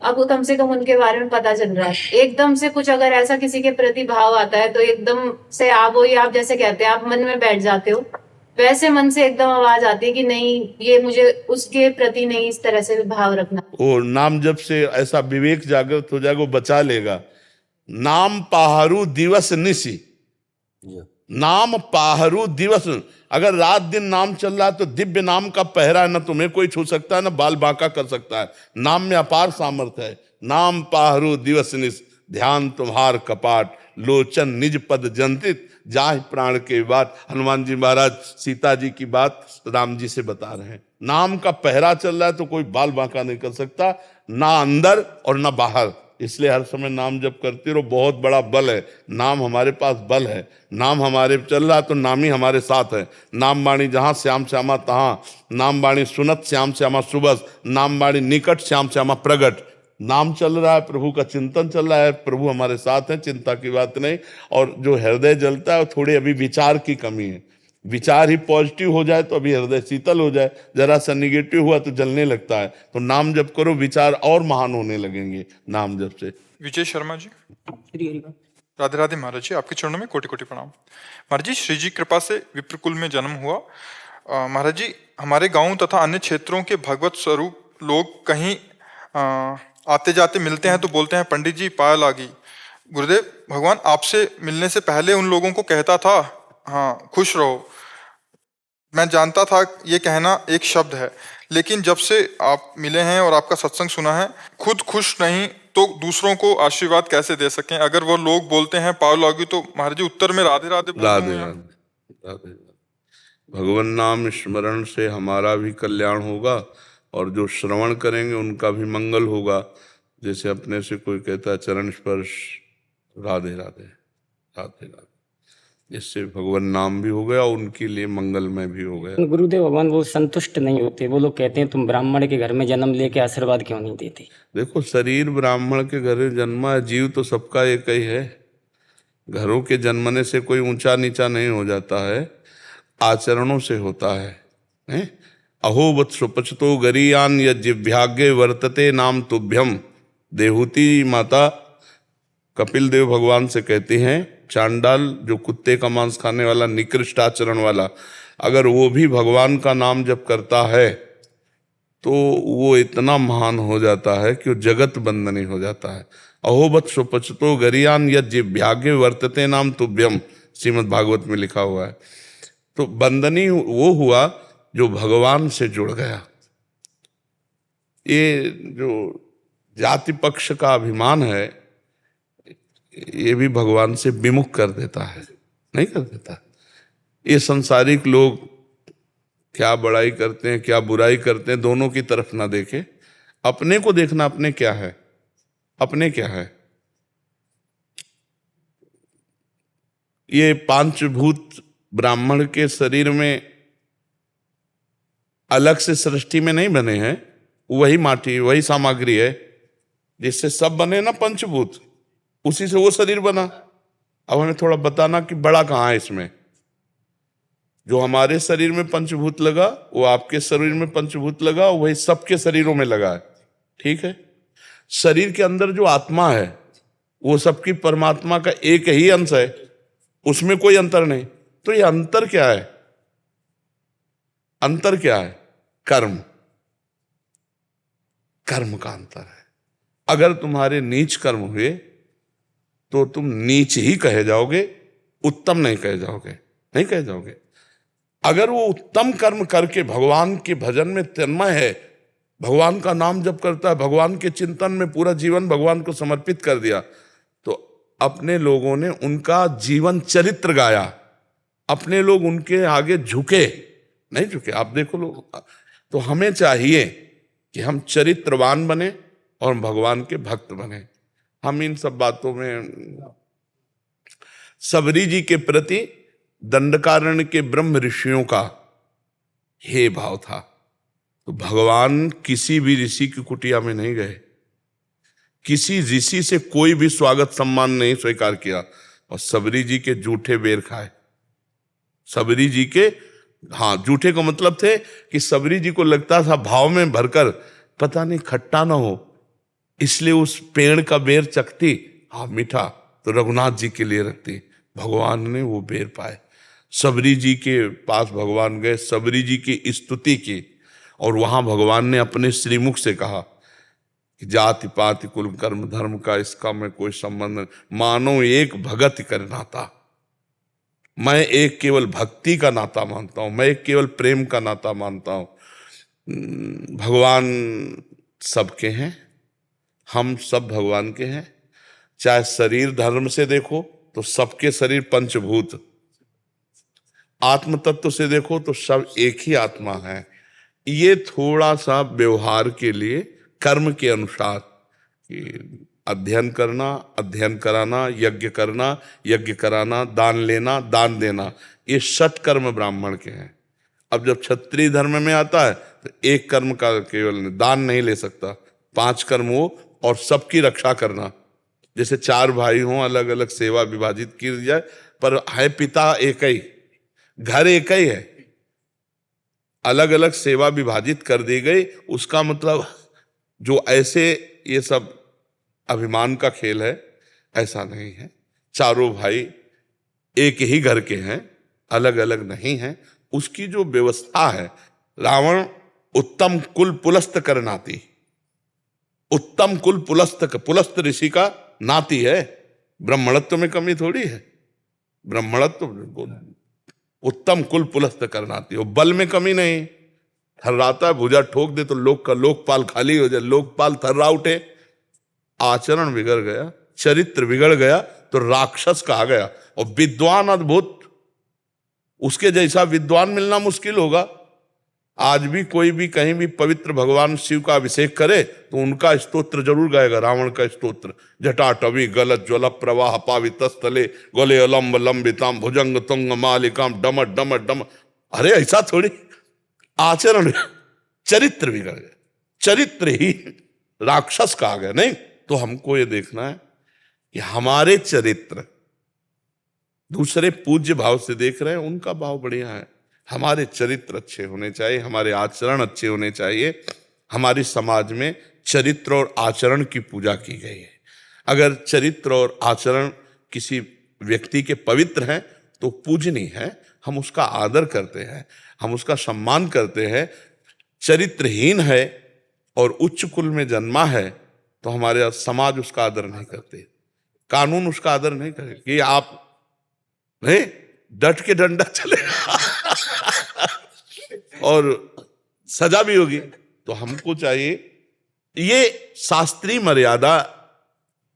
G: अब कम से कम उनके बारे में पता चल रहा है। एकदम से कुछ अगर ऐसा किसी के प्रति भाव आता है तो एकदम से आप वो, ये आप जैसे कहते हैं आप मन में बैठ जाते हो, वैसे मन से एकदम आवाज आती है कि नहीं, ये मुझे उसके प्रति नहीं इस तरह से भाव रखना।
B: और नाम जप से ऐसा विवेक जागृत हो जाएगा, वो बचा लेगा। नाम पाहरू दिवस निसी, नाम पाहरू दिवस। अगर रात दिन नाम चल रहा है तो दिव्य नाम का पहरा है, ना तुम्हें कोई छू सकता है, ना बाल बांका कर सकता है। नाम में अपार सामर्थ्य है। नाम पाहरू दिवस निस, ध्यान तुम्हार कपाट, लोचन निज पद जंतित, जाहि प्राण के बात। हनुमान जी महाराज सीता जी की बात राम जी से बता रहे हैं। नाम का पहरा चल रहा है तो कोई बाल बांका नहीं कर सकता, ना अंदर और ना बाहर। इसलिए हर समय नाम जप करते रहो, बहुत बड़ा बल है। नाम हमारे पास बल है। नाम हमारे चल रहा है तो नाम ही हमारे साथ है। नाम बाणी जहाँ श्याम श्यामा तहाँ, नाम बाणी सुनत श्याम श्यामा सुबस, नाम बाणी निकट श्याम श्यामा प्रगट। नाम चल रहा है, प्रभु का चिंतन चल रहा है, प्रभु हमारे साथ है, चिंता की बात नहीं। और जो हृदय जलता है, थोड़ी अभी विचार की कमी है। विचार ही पॉजिटिव हो जाए तो अभी हृदय शीतल हो जाए, जरा सा निगेटिव हुआ तो जलने लगता है। तो नाम जप करो, विचार और महान होने लगेंगे नाम जप से।
A: विजय शर्मा जी। राधे राधे महाराज जी, आपके चरणों में कोटि कोटि प्रणाम। महाराज जी, श्री जी कृपा से विप्रकुल में जन्म हुआ। महाराज जी, हमारे गांव तथा अन्य क्षेत्रों के भगवत स्वरूप लोग कहीं आते जाते मिलते हैं तो बोलते हैं पंडित जी पायल आ गई। गुरुदेव, भगवान आपसे मिलने से पहले उन लोगों को कहता था हाँ खुश रहो। मैं जानता था ये कहना एक शब्द है, लेकिन जब से आप मिले हैं और आपका सत्संग सुना है, खुद खुश नहीं तो दूसरों को आशीर्वाद कैसे दे सकें। अगर वो लोग बोलते हैं पाव लागी तो महाराज जी उत्तर में राधे राधे
B: राधे राधे। भगवान नाम स्मरण से हमारा भी कल्याण होगा और जो श्रवण करेंगे उनका भी मंगल होगा। जैसे अपने से कोई कहता है चरण स्पर्श, राधे राधे राधे राधे, इससे भगवान नाम भी हो गया और उनके लिए मंगलमय भी हो गया।
H: गुरुदेव भगवान वो संतुष्ट नहीं होते, वो लोग कहते हैं तुम ब्राह्मण के घर में जन्म लेके आशीर्वाद क्यों नहीं देते।
B: देखो, शरीर ब्राह्मण के घर में जन्मा है, जीव तो सबका एक ही है। घरों के जन्मने से कोई ऊंचा नीचा नहीं हो जाता है, आचरणों से होता है। अहो वत् सुपचतो गरीयान यज्ञभाग्य वर्तते नाम तुभ्यम। देहूति माता कपिल देव भगवान से कहती हैं, चांडाल जो कुत्ते का मांस खाने वाला, निकृष्ट आचरण वाला, अगर वो भी भगवान का नाम जप करता है तो वो इतना महान हो जाता है कि वो जगत बंदनी हो जाता है। अहोबत सुपचतो गरियान यज्ञभाग्य वर्तते नाम तुभ्यम, श्रीमद् भागवत में लिखा हुआ है। तो बंदनी वो हुआ जो भगवान से जुड़ गया। ये जो जाति पक्ष का अभिमान है, ये भी भगवान से विमुख कर देता है, नहीं कर देता। ये संसारिक लोग क्या बड़ाई करते हैं क्या बुराई करते हैं, दोनों की तरफ ना देखे, अपने को देखना। अपने क्या है, अपने क्या है। ये 5 भूत ब्राह्मण के शरीर में अलग से सृष्टि में नहीं बने हैं, वही माटी वही सामग्री है जिससे सब बने ना पंचभूत, उसी से वो शरीर बना। अब हमें थोड़ा बताना कि बड़ा कहाँ है इसमें। जो हमारे शरीर में पंचभूत लगा वो आपके शरीर में पंचभूत लगा, वही सबके शरीरों में लगा है, ठीक है। शरीर के अंदर जो आत्मा है वो सबकी परमात्मा का एक ही अंश है, उसमें कोई अंतर नहीं। तो ये अंतर क्या है, अंतर क्या है, कर्म, कर्म का अंतर है। अगर तुम्हारे नीच कर्म हुए तो तुम नीच ही कहे जाओगे, उत्तम नहीं कहे जाओगे, नहीं कहे जाओगे। अगर वो उत्तम कर्म करके भगवान के भजन में तन्मय है, भगवान का नाम जप करता है, भगवान के चिंतन में पूरा जीवन भगवान को समर्पित कर दिया, तो अपने लोगों ने उनका जीवन चरित्र गाया, अपने लोग उनके आगे झुके नहीं झुके। आप देखो लोग, तो हमें चाहिए कि हम चरित्रवान बने और भगवान के भक्त बने। हम इन सब बातों में सबरी जी के प्रति दंडकारण्य के ब्रह्म ऋषियों का हे भाव था। तो भगवान किसी भी ऋषि की कुटिया में नहीं गए, किसी ऋषि से कोई भी स्वागत सम्मान नहीं स्वीकार किया, और सबरी जी के जूठे बेर खाए। सबरी जी के, हाँ, जूठे का मतलब थे कि सबरी जी को लगता था भाव में भरकर पता नहीं खट्टा ना हो, इसलिए उस पेड़ का बेर चखती, हाँ मीठा, तो रघुनाथ जी के लिए रखती। भगवान ने वो बेर पाए। सबरी जी के पास भगवान गए, सबरी जी की स्तुति की, और वहां भगवान ने अपने श्रीमुख से कहा कि जाति पाति कुल कर्म धर्म का इसका मैं कोई संबंध नहीं, मानो एक भगत कर नाता, मैं एक केवल भक्ति का नाता मानता हूं, मैं एक केवल प्रेम का नाता मानता हूं। भगवान सबके हैं, हम सब भगवान के हैं। चाहे शरीर धर्म से देखो तो सबके शरीर पंचभूत, आत्म तत्व से देखो तो सब एक ही आत्मा है। ये थोड़ा सा व्यवहार के लिए कर्म के अनुसार कि अध्ययन करना, अध्ययन कराना, यज्ञ करना, यज्ञ कराना, दान लेना, दान देना, ये षट कर्म ब्राह्मण के हैं। अब जब क्षत्रिय धर्म में आता है तो एक कर्म का केवल दान नहीं ले सकता, 5 कर्म हो, और सबकी रक्षा करना। जैसे 4 भाई हों, अलग अलग सेवा विभाजित की जाए, पर है पिता एक ही, घर एक ही है, अलग अलग सेवा विभाजित कर दी गई। उसका मतलब जो ऐसे ये सब अभिमान का खेल है, ऐसा नहीं है। चारों भाई एक ही घर के हैं, अलग अलग नहीं हैं। उसकी जो व्यवस्था है, रावण उत्तम कुल पुलस्त कर नाती, उत्तम कुल पुलस्त ऋषि का नाती है। ब्राह्मणत्व में कमी थोड़ी है, ब्राह्मणत्व उत्तम कुल पुलस्त कर नाती हो, बल में कमी नहीं। थर्राता है, भुजा ठोक दे तो लोक का लोकपाल खाली हो जाए, लोकपाल थर्रा उठे। आचरण बिगड़ गया, चरित्र बिगड़ गया तो राक्षस कहा गया। और विद्वान अद्भुत, उसके जैसा विद्वान मिलना मुश्किल होगा। आज भी कोई भी कहीं भी पवित्र भगवान शिव का अभिषेक करे तो उनका स्तोत्र जरूर गाएगा, रावण का स्तोत्र। जटाटवी गलत ज्वल प्रवाह पावितस्थले गोले अलम्ब लंबिताम भुजंग तुंग मालिकाम डम डम डम। अरे ऐसा थोड़ी, आचरण, चरित्र बिगड़ गया, चरित्र ही राक्षस कहा गया। नहीं तो हमको ये देखना है कि हमारे चरित्र दूसरे पूज्य भाव से देख रहे हैं, उनका भाव बढ़िया है। हमारे चरित्र अच्छे होने चाहिए, हमारे आचरण अच्छे होने चाहिए। हमारे समाज में चरित्र और आचरण की पूजा की गई है। अगर चरित्र और आचरण किसी व्यक्ति के पवित्र हैं तो पूजनीय है, हम उसका आदर करते हैं, हम उसका सम्मान करते हैं। चरित्रहीन है और उच्च कुल में जन्मा है तो हमारे समाज उसका आदर नहीं करते, कानून उसका आदर नहीं करे कि आप नहीं डट के डंडा चलेगा और सजा भी होगी। तो हमको चाहिए ये शास्त्रीय मर्यादा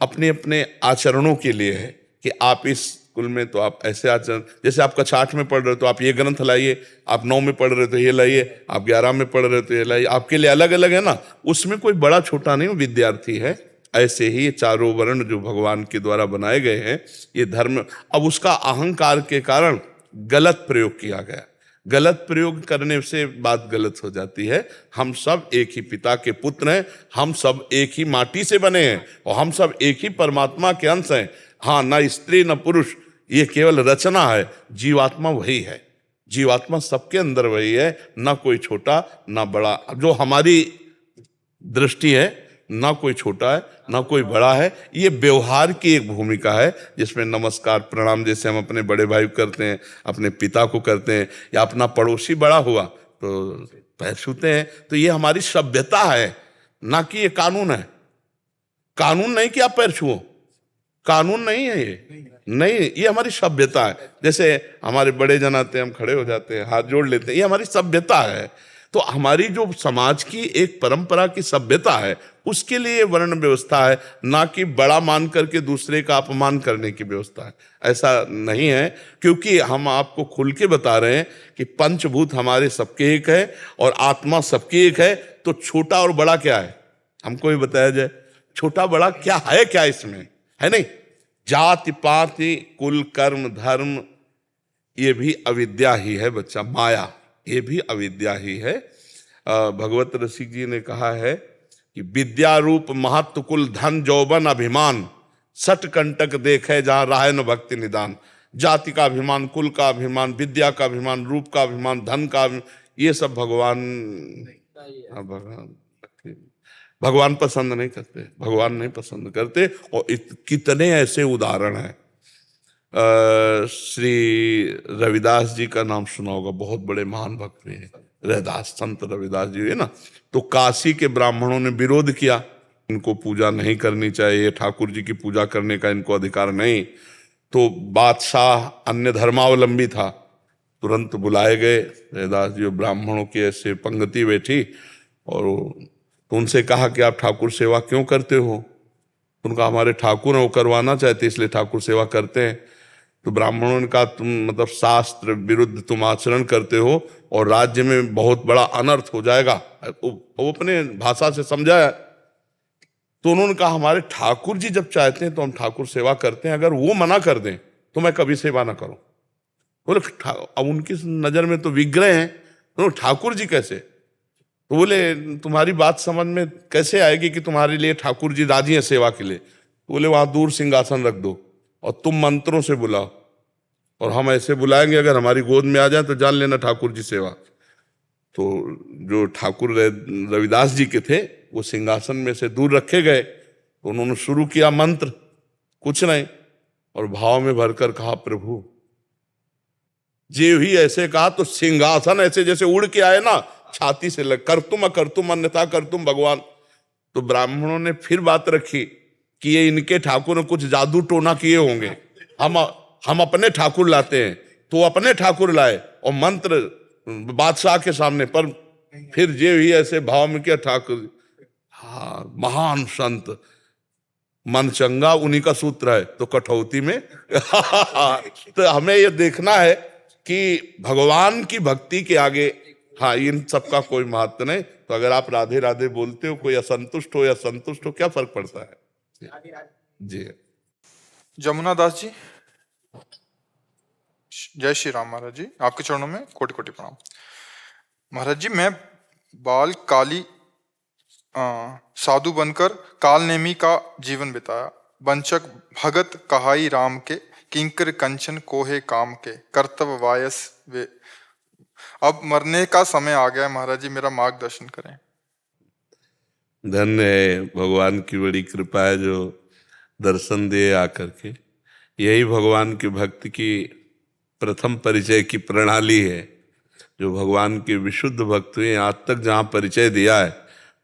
B: अपने अपने आचरणों के लिए है कि आप इस कुल में तो आप ऐसे आचरण, जैसे आप कक्षा 8 में पढ़ रहे हो तो आप ये ग्रंथ लाइए, आप 9 में पढ़ रहे हो तो ये लाइए, आप 11 में पढ़ रहे हो तो ये लाइए। आपके लिए अलग अलग है ना, उसमें कोई बड़ा छोटा नहीं, विद्यार्थी है। ऐसे ही ये चारों वर्ण जो भगवान के द्वारा बनाए गए हैं, ये धर्म, अब उसका अहंकार के कारण गलत प्रयोग किया गया। गलत प्रयोग करने से बात गलत हो जाती है। हम सब एक ही पिता के पुत्र हैं, हम सब एक ही माटी से बने हैं और हम सब एक ही परमात्मा के अंश हैं। हाँ, ना स्त्री न पुरुष, ये केवल रचना है। जीवात्मा वही है, जीवात्मा सबके अंदर वही है, ना कोई छोटा ना बड़ा। जो हमारी दृष्टि है, ना कोई छोटा है ना कोई बड़ा है। ये व्यवहार की एक भूमिका है जिसमें नमस्कार प्रणाम जैसे हम अपने बड़े भाई को करते हैं, अपने पिता को करते हैं, या अपना पड़ोसी बड़ा हुआ तो पैर छूते हैं। तो ये हमारी सभ्यता है, ना कि ये कानून है। कानून नहीं कि आप पैर छुओ, कानून नहीं है ये, नहीं, ये हमारी सभ्यता है। जैसे हमारे बड़े जन आते हैं, हम खड़े हो जाते हैं, हाथ जोड़ लेते हैं, ये हमारी सभ्यता है। तो हमारी जो समाज की एक परंपरा की सभ्यता है उसके लिए वर्ण व्यवस्था है, ना कि बड़ा मान करके दूसरे का अपमान करने की व्यवस्था है। ऐसा नहीं है, क्योंकि हम आपको खुल के बता रहे हैं कि पंचभूत हमारे सबके एक है और आत्मा सबकी एक है। तो छोटा और बड़ा क्या है, हमको भी बताया जाए। छोटा बड़ा क्या है, क्या इसमें है? नहीं, जाति पाति कुल कर्म धर्म ये भी अविद्या ही है बच्चा, माया ये भी अविद्या ही है। भगवत रसिक जी ने कहा है कि विद्या रूप महत्व कुल धन जौबन अभिमान सट कंटक देखे जहां राह न भक्ति निदान। जाति का अभिमान, कुल का अभिमान, विद्या का अभिमान, रूप का अभिमान, धन का अभिमान, ये सब भगवान पसंद नहीं करते, भगवान नहीं पसंद करते। और कितने ऐसे उदाहरण हैं। श्री रविदास जी का नाम सुना होगा, बहुत बड़े महान भक्त हैं रविदास, संत रविदास जी है ना। तो काशी के ब्राह्मणों ने विरोध किया, इनको पूजा नहीं करनी चाहिए, ठाकुर जी की पूजा करने का इनको अधिकार नहीं। तो बादशाह अन्य धर्मावलंबी था, तुरंत बुलाए गए रविदास जी। ब्राह्मणों की ऐसे पंक्ति बैठी और तो उनसे कहा कि आप ठाकुर सेवा क्यों करते हो? उनका हमारे ठाकुर हैं, वो करवाना चाहते इसलिए ठाकुर सेवा करते हैं। तो ब्राह्मणों ने कहा तुम मतलब शास्त्र विरुद्ध तुम आचरण करते हो और राज्य में बहुत बड़ा अनर्थ हो जाएगा। वो अपने भाषा से समझाया। तो उन्होंने कहा हमारे ठाकुर जी जब चाहते हैं तो हम ठाकुर सेवा करते हैं, अगर वो मना कर दें तो मैं कभी सेवा ना करूं। बोले अब उनकी नजर में तो विग्रह हैं, तो ठाकुर जी कैसे? तो बोले तुम्हारी बात समझ में कैसे आएगी कि तुम्हारे लिए ठाकुर जी राजी हैं सेवा के लिए? तो बोले वहां दूर सिंहासन रख दो और तुम मंत्रों से बुलाओ और हम ऐसे बुलाएंगे, अगर हमारी गोद में आ जाए तो जान लेना ठाकुर जी सेवा। तो जो ठाकुर रविदास जी के थे वो सिंहासन में से दूर रखे गए। तो उन्होंने शुरू किया मंत्र, कुछ नहीं, और भाव में भरकर कहा प्रभु जे ही ऐसे कहा तो सिंहासन ऐसे जैसे उड़ के आए ना, छाती से लग कर तुम अन्यथा कर तुम भगवान। तो ब्राह्मणों ने फिर बात रखी कि ये इनके ठाकुर ने कुछ जादू टोना किए होंगे, हम अपने ठाकुर लाते हैं। तो अपने ठाकुर लाए और मंत्र बादशाह के सामने, पर फिर जे ही ऐसे भाव में किया ठाकुर। हाँ, महान संत मन चंगा उन्हीं का सूत्र है, तो कठौती में तो हमें ये देखना है कि भगवान की भक्ति के आगे हाँ इन सबका कोई महत्व नहीं। तो अगर आप राधे राधे बोलते हो, कोई असंतुष्ट हो या संतुष्ट हो, क्या फर्क पड़ता है जी।
A: जमुना दास जी, जय श्री राम महाराज जी, आपके चरणों में कोटि कोटि प्रणाम। महाराज जी, मैं बाल काली साधु बनकर काल नेमी का जीवन बिताया। वंचक भगत कहाई राम के, किंकर कंचन कोहे काम के, कर्तव्य वायस वे। अब मरने का समय आ गया है महाराज जी, मेरा मार्गदर्शन करें।
B: धन्य है, भगवान की बड़ी कृपा है जो दर्शन दे आकर के। यही भगवान के भक्त की प्रथम परिचय की प्रणाली है। जो भगवान के विशुद्ध भक्त हुए आज तक जहाँ परिचय दिया है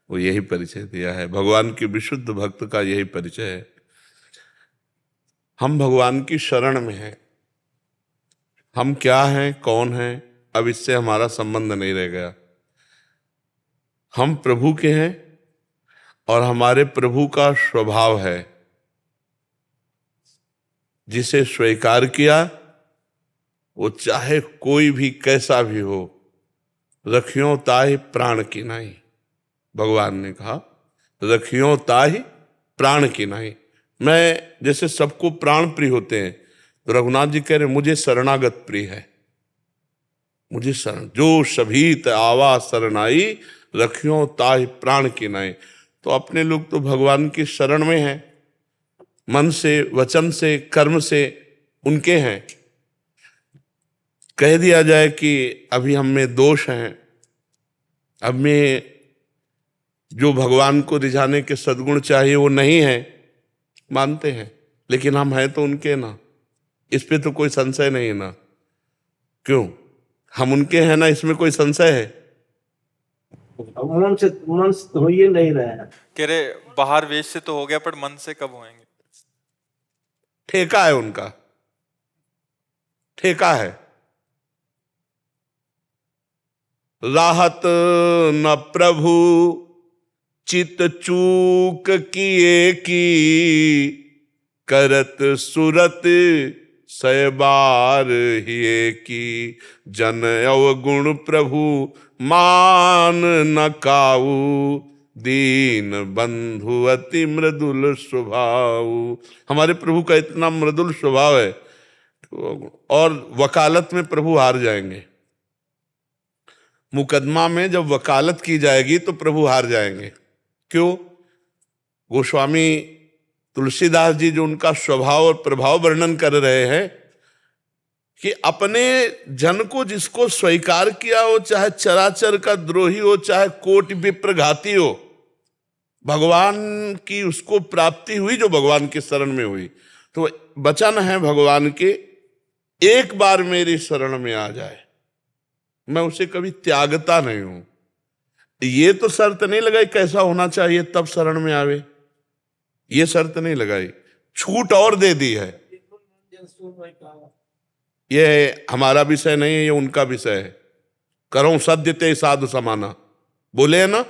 B: वो यही परिचय दिया है। भगवान के विशुद्ध भक्त का यही परिचय है। हम भगवान की शरण में हैं। हम क्या हैं, कौन हैं, अब इससे हमारा संबंध नहीं रह गया। हम प्रभु के हैं और हमारे प्रभु का स्वभाव है, जिसे स्वीकार किया वो चाहे कोई भी कैसा भी हो, रखियो ताहि प्राण की नहीं। भगवान ने कहा रखियो ताहि प्राण की नहीं। मैं जैसे सबको प्राण प्रिय होते हैं, तो रघुनाथ जी कह रहे मुझे शरणागत प्रिय है। मुझे शरण जो सभीत आवा शरणाई, रखियो ताहि प्राण की नहीं। तो अपने लोग तो भगवान की शरण में हैं, मन से, वचन से, कर्म से उनके हैं। कह दिया जाए कि अभी हम में दोष हैं, अब में जो भगवान को रिझाने के सद्गुण चाहिए वो नहीं है, मानते हैं, लेकिन हम हैं तो उनके ना, इस पे तो कोई संशय नहीं है ना। क्यों? हम उनके हैं ना, इसमें कोई संशय है?
I: मन से हो ही नहीं रहा है।
A: कह रहे बाहर वेश से तो हो गया, पर मन से कब होएंगे?
B: ठेका है उनका, ठेका है। राहत न प्रभु चित चूक किए की, करत सुरत सैबार हिए की, जन अवगुण प्रभु मान न काऊ, दीन बंधु अति मृदुल स्वभाव। हमारे प्रभु का इतना मृदुल स्वभाव है, और वकालत में प्रभु हार जाएंगे। मुकदमा में जब वकालत की जाएगी तो प्रभु हार जाएंगे। क्यों? गोस्वामी तुलसीदास जी जो उनका स्वभाव और प्रभाव वर्णन कर रहे हैं कि अपने जन को जिसको स्वीकार किया हो, चाहे चराचर का द्रोही हो, चाहे कोटि विप्र घाती हो, भगवान की उसको प्राप्ति हुई जो भगवान के शरण में हुई। तो वचन है भगवान के, एक बार मेरी शरण में आ जाए मैं उसे कभी त्यागता नहीं हूं। ये तो शर्त नहीं लगाई कैसा होना चाहिए तब शरण में आवे, ये शर्त नहीं लगाई, छूट और दे दी है। ये हमारा विषय नहीं है, ये उनका विषय है। करो सद्य ते साधु समाना, बोले है ना,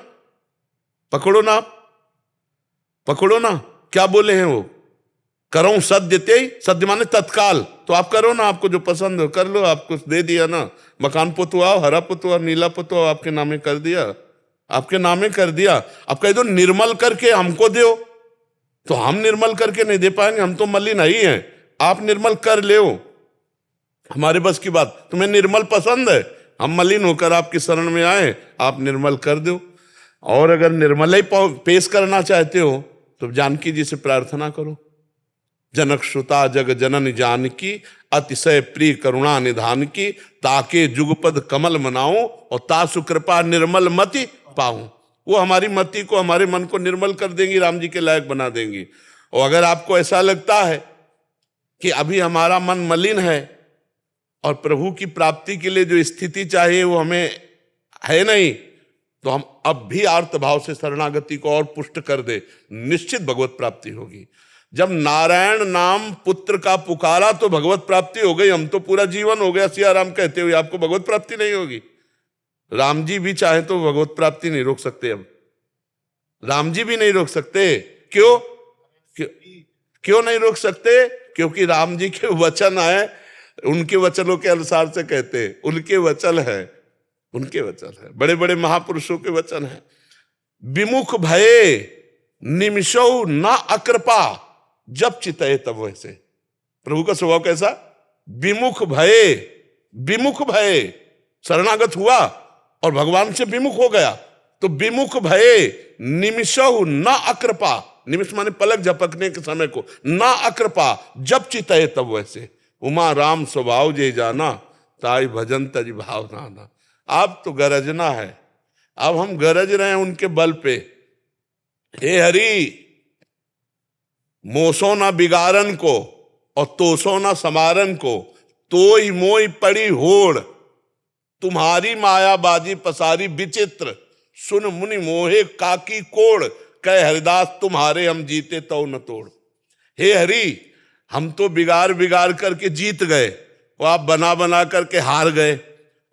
B: पकड़ो ना, पकड़ो ना, क्या बोले हैं वो? करो सद्य ते, सद्य माने तत्काल, तो आप करो ना, आपको जो पसंद हो कर लो। आपको दे दिया ना, मकान पुतवाओ, हरा पुतवा, नीला पुतवा, आपके नामे कर दिया, आपके नामे कर दिया। अब कह दो निर्मल करके हमको दो, तो हम निर्मल करके नहीं दे पाएंगे, हम तो मलिन ही हैं। आप निर्मल कर ले, हमारे बस की बात। तुम्हें निर्मल पसंद है, हम मलिन होकर आपकी शरण में आए, आप निर्मल कर दो। और अगर निर्मल ही पेश करना चाहते हो तो जानकी जी से प्रार्थना करो, जनक श्रुता जग जनन जानकी, अतिशय प्रिय करुणा निधान की, ताके जुगपद कमल मनाऊं और तासु कृपा निर्मल मति पाऊं। वो हमारी मति को, हमारे मन को निर्मल कर देंगी, राम जी के लायक बना देंगी। और अगर आपको ऐसा लगता है कि अभी हमारा मन मलिन है और प्रभु की प्राप्ति के लिए जो स्थिति चाहिए वो हमें है नहीं, तो हम अब भी आर्त भाव से शरणागति को और पुष्ट कर दे, निश्चित भगवत प्राप्ति होगी। जब नारायण नाम पुत्र का पुकारा तो भगवत प्राप्ति हो गई। हम तो पूरा जीवन हो गया सिया राम कहते हुए, आपको भगवत प्राप्ति नहीं होगी। राम जी भी चाहे तो भगवत प्राप्ति नहीं रोक सकते, अब राम जी भी नहीं रोक सकते। क्यों? क्यों नहीं रोक सकते? क्योंकि राम जी के वचन आए, उनके वचनों के अनुसार से कहते, उनके वचन है, उनके वचन है, बड़े बड़े महापुरुषों के वचन है। विमुख भये निमिषौ न अकृपा, जब चितए तब वैसे। प्रभु का स्वभाव कैसा? विमुख भये, विमुख भये, शरणागत हुआ और भगवान से विमुख हो गया, तो विमुख भये निमिषौ न अकृपा, निमिष माने पलक झपकने के समय को, न अकृपा, जब चितए तब वैसे। उमा राम स्वभाव जे जाना, ताई भजन तज भाव नाना। अब तो गरजना है, अब हम गरज रहे हैं उनके बल पे। हे हरि, मोसो ना बिगारन को और तोसो ना समारन को, तोई मोई पड़ी होड़, तुम्हारी मायाबाजी पसारी विचित्र, सुन मुनि मोहे काकी कोड़, कह हरिदास तुम्हारे हम जीते तो न तोड़। हे हरि, हम तो बिगाड़ बिगाड़ करके जीत गए, वो आप बना बना करके हार गए।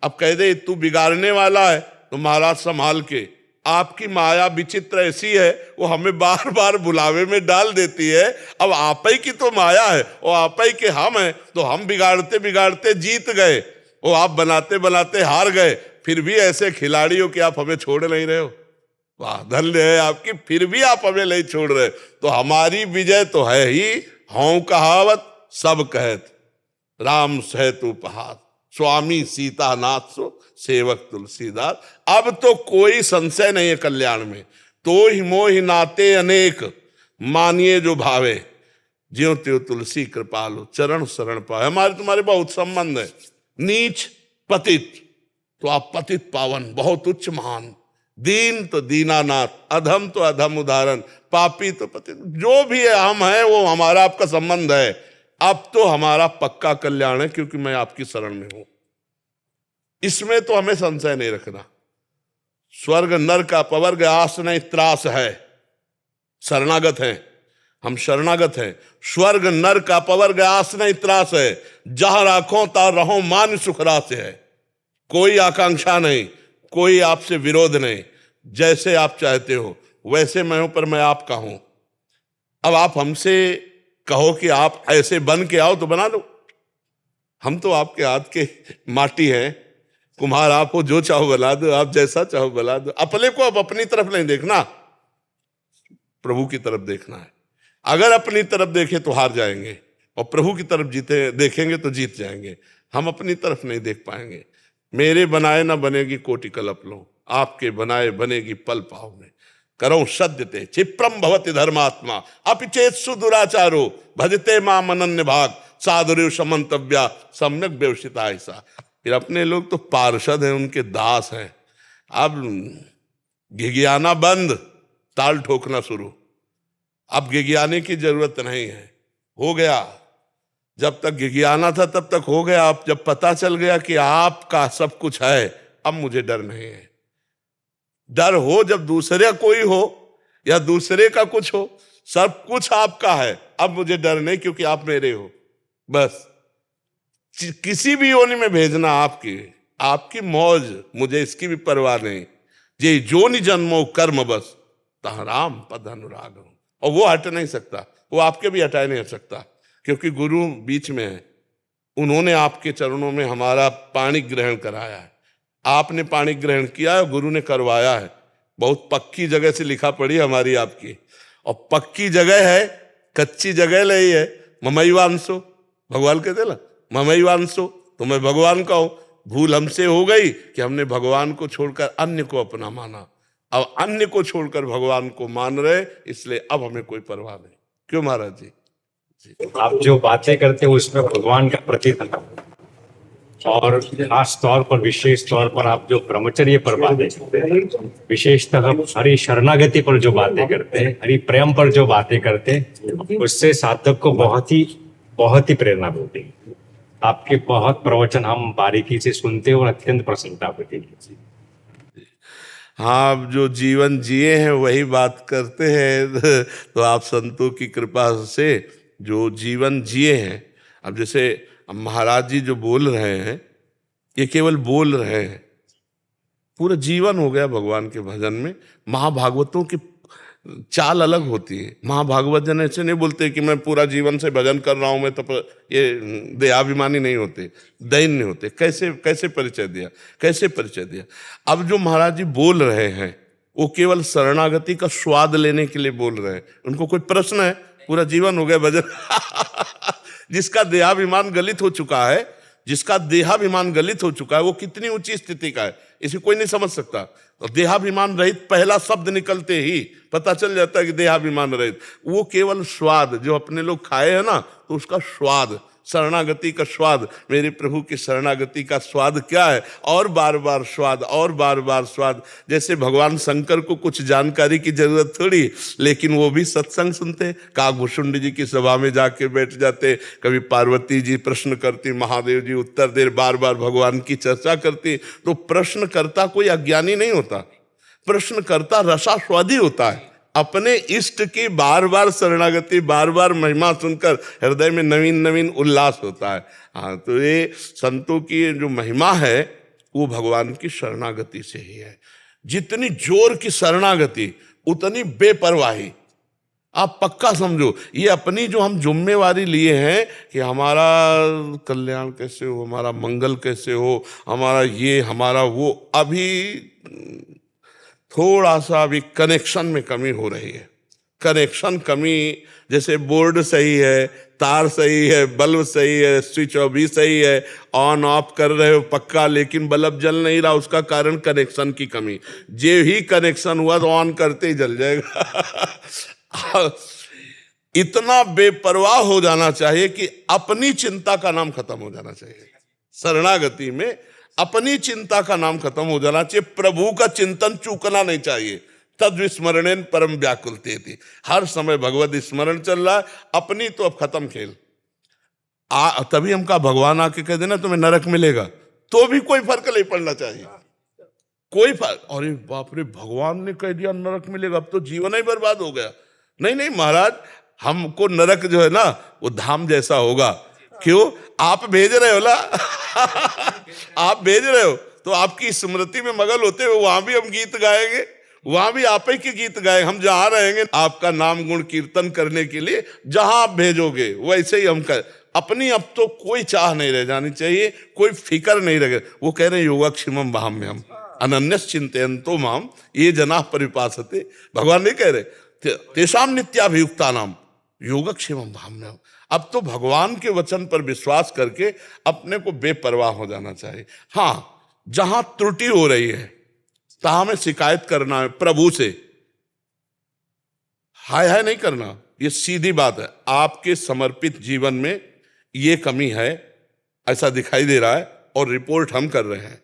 B: अब कह दे तू बिगाड़ने वाला है तो महाराज संभाल के। आपकी माया विचित्र ऐसी है, वो हमें बार बार बुलावे में डाल देती है। अब आप ही की तो माया है और आप ही के हम हैं, तो हम बिगाड़ते बिगाड़ते जीत गए, वो आप बनाते बनाते हार गए। फिर भी ऐसे खिलाड़ी हो कि आप हमें छोड़ नहीं रहे हो। वाह, धन्य है आपकी, फिर भी आप हमें नहीं छोड़ रहे। तो हमारी विजय तो है ही। हौं कहावत सब कहत, राम सहत उपहास, स्वामी सीतानाथ सो सेवक तुलसीदास। अब तो कोई संशय नहीं है कल्याण में। तो ही मोहि नाते अनेक, मानिए जो भावे, ज्यों त्यों तुलसी कृपालो, चरण शरण पाए। हमारे तुम्हारे बहुत संबंध है। नीच पतित तो आप पतित पावन, बहुत उच्च महान, दीन तो दीनानाथ, अधम तो अधम उदाहरण, पापी तो पतित, जो भी हम है वो हमारा आपका संबंध है। अब तो हमारा पक्का कल्याण है क्योंकि मैं आपकी शरण में हूं, इसमें तो हमें संशय नहीं रखना। स्वर्ग नरक अपवर्ग आस नहीं त्रास है, शरणागत हैं हम, शरणागत हैं। स्वर्ग नरक अपवर्ग आस नहीं त्रास है, जहां राखो ता रहो मान सुखरास है। कोई आकांक्षा नहीं, कोई आपसे विरोध नहीं, जैसे आप चाहते हो वैसे मैं हूं, पर मैं आपका हूं। अब आप हमसे कहो कि आप ऐसे बन के आओ तो बना दो, हम तो आपके हाथ के माटी हैं, कुम्हार आप हो, जो चाहो बना दो, आप जैसा चाहो बना दो। अपने को अब अपनी तरफ नहीं देखना, प्रभु की तरफ देखना है। अगर अपनी तरफ देखें तो हार जाएंगे, और प्रभु की तरफ देखेंगे तो जीत जाएंगे। हम अपनी तरफ नहीं देख पाएंगे। मेरे बनाए ना बनेगी कोटि कल्प लो, आपके बनाए बनेगी पल पाव में। करो सद्यते क्षिप्रम भवति धर्मात्मा अपिचेत्सु दुराचारो भजते माम अनन्य भाग साधुर्य समन्तव्या सम्यक व्यवसिता। ऐसा फिर अपने लोग तो पार्षद हैं, उनके दास हैं। अब घिघियाना बंद, ताल ठोकना शुरू। अब घिघियाने की जरूरत नहीं है, हो गया। जब तक घिघियाना था तब तक हो गया। अब जब पता चल गया कि आपका सब कुछ है, अब मुझे डर नहीं है। डर हो जब दूसरे कोई हो या दूसरे का कुछ हो, सब कुछ आपका है, अब मुझे डर नहीं, क्योंकि आप मेरे हो। बस किसी भी योनि में भेजना आपकी मौज, मुझे इसकी भी परवाह नहीं। जे जोनि जन्मो कर्म बस तह राम पद अनुराग। और वो हट नहीं सकता, वो आपके भी हटाए नहीं सकता, क्योंकि गुरु बीच में है। उन्होंने आपके चरणों में हमारा पाणी ग्रहण कराया है, आपने पाणी ग्रहण किया है, गुरु ने करवाया है। बहुत पक्की जगह से लिखा पड़ी हमारी आपकी, और पक्की जगह है, कच्ची जगह नहीं है। ममैवांशो, भगवान कहते ना ममैवांशो, तो मैं भगवान का हूं। भूल हमसे हो गई कि हमने भगवान को छोड़कर अन्य को अपना माना। अब अन्य को छोड़कर भगवान को मान रहे, इसलिए अब हमें कोई परवाह नहीं। क्यों महाराज जी?
J: आप जो बातें करते हैं उसमें भगवान का प्रतिबिंब, और खास तौर पर विशेष तौर पर आप जो ब्रह्मचर्य पर बातें करते हैं, विशेषतः हरि शरणागति पर जो बातें करते हैं, हरि प्रेम पर जो बातें करते हैं, उससे साधक को बहुत ही प्रेरणा मिलती है। आपके बहुत प्रवचन हम बारीकी से सुनते हैं और अत्यंत प्रसन्नता होती है।
B: हाँ, अब जो जीवन जिए हैं वही बात करते हैं। तो आप संतों की कृपा से जो जीवन जिए हैं, अब जैसे अब महाराज जी जो बोल रहे हैं, ये केवल बोल रहे हैं, पूरा जीवन हो गया भगवान के भजन में। महाभागवतों की चाल अलग होती है। महाभागवत जन ऐसे नहीं बोलते कि मैं पूरा जीवन से भजन कर रहा हूं, मैं तो ये देहाभिमानी नहीं होते, दैन्य होते। कैसे परिचय दिया, कैसे परिचय दिया। अब जो महाराज जी बोल रहे हैं वो केवल शरणागति का स्वाद लेने के लिए बोल रहे हैं। उनको कोई प्रश्न है? पूरा जीवन हो गया भजन। जिसका देहाभिमान गलित हो चुका है, जिसका देहाभिमान गलित हो चुका है, वो कितनी ऊंची स्थिति का है इसे कोई नहीं समझ सकता। तो देहाभिमान रहित पहला शब्द निकलते ही पता चल जाता है कि देहाभिमान रहित। वो केवल स्वाद जो अपने लोग खाए हैं ना, तो उसका स्वाद, शरणागति का स्वाद, मेरे प्रभु की शरणागति का स्वाद क्या है? और बार बार स्वाद, और बार बार स्वाद। जैसे भगवान शंकर को कुछ जानकारी की जरूरत थोड़ी, लेकिन वो भी सत्संग सुनते। काकभूषुंड जी की सभा में जाके बैठ जाते, कभी पार्वती जी प्रश्न करती, महादेव जी उत्तर दे, बार बार भगवान की चर्चा करती। तो प्रश्नकर्ता कोई अज्ञानी नहीं होता, प्रश्नकर्ता रसास्वादी होता है। अपने इष्ट की बार बार शरणागति, बार बार महिमा सुनकर हृदय में नवीन नवीन उल्लास होता है। हाँ, तो ये संतों की जो महिमा है वो भगवान की शरणागति से ही है। जितनी जोर की शरणागति उतनी बेपरवाही। आप पक्का समझो, ये अपनी जो हम जिम्मेवारी लिए हैं कि हमारा कल्याण कैसे हो, हमारा मंगल कैसे हो, हमारा ये हमारा वो, अभी थोड़ा सा अभी कनेक्शन में कमी हो रही है। कनेक्शन कमी, जैसे बोर्ड सही है, तार सही है, बल्ब सही है, स्विच ऑफ भी सही है, ऑन ऑफ कर रहे हो पक्का, लेकिन बल्ब जल नहीं रहा, उसका कारण कनेक्शन की कमी। जे ही कनेक्शन हुआ तो ऑन करते ही जल जाएगा। इतना बेपरवाह हो जाना चाहिए कि अपनी चिंता का नाम खत्म हो जाना चाहिए। शरणागति में अपनी चिंता का नाम खत्म हो जाना चाहिए, प्रभु का चिंतन चूकना नहीं चाहिए। तद विस्मरणेन परम व्याकुलते थी, हर समय भगवत स्मरण चल रहा है, अपनी तो अब खत्म खेल। तभी हम कहा भगवान आके कह देना तुम्हें नरक मिलेगा, तो भी कोई फर्क नहीं पड़ना चाहिए, कोई फर्क। अरे बाप रे, भगवान ने कह दिया नरक मिलेगा, अब तो जीवन ही बर्बाद हो गया। नहीं नहीं महाराज, हमको नरक जो है ना वो धाम जैसा होगा। क्यों? आप भेज रहे हो ना, आप भेज रहे हो, तो आपकी स्मृति में मगन होते हुए वहां भी हम गीत गाएंगे, वहां भी आप ही के गीत गाए। हम जहां रहेंगे आपका नाम गुण कीर्तन करने के लिए, जहां आप भेजोगे वैसे ही हम कर। अपनी अब तो कोई चाह नहीं रह जानी चाहिए, कोई फिक्र नहीं रहे। वो कह रहे योगक्षेमम वहाम्यहम् अनन्यस चिंतयन्तो माम ये जनाः परिपासते। भगवान नहीं कह रहे तेषां नित्याभियुक्तानां योगक्षेमम वहाम्यहम्। अब तो भगवान के वचन पर विश्वास करके अपने को बेपरवाह हो जाना चाहिए। हाँ, जहां त्रुटि हो रही है तहां में शिकायत करना है प्रभु से, हाय हाय नहीं करना। ये सीधी बात है। आपके समर्पित जीवन में ये कमी है, ऐसा दिखाई दे रहा है, और रिपोर्ट हम कर रहे हैं।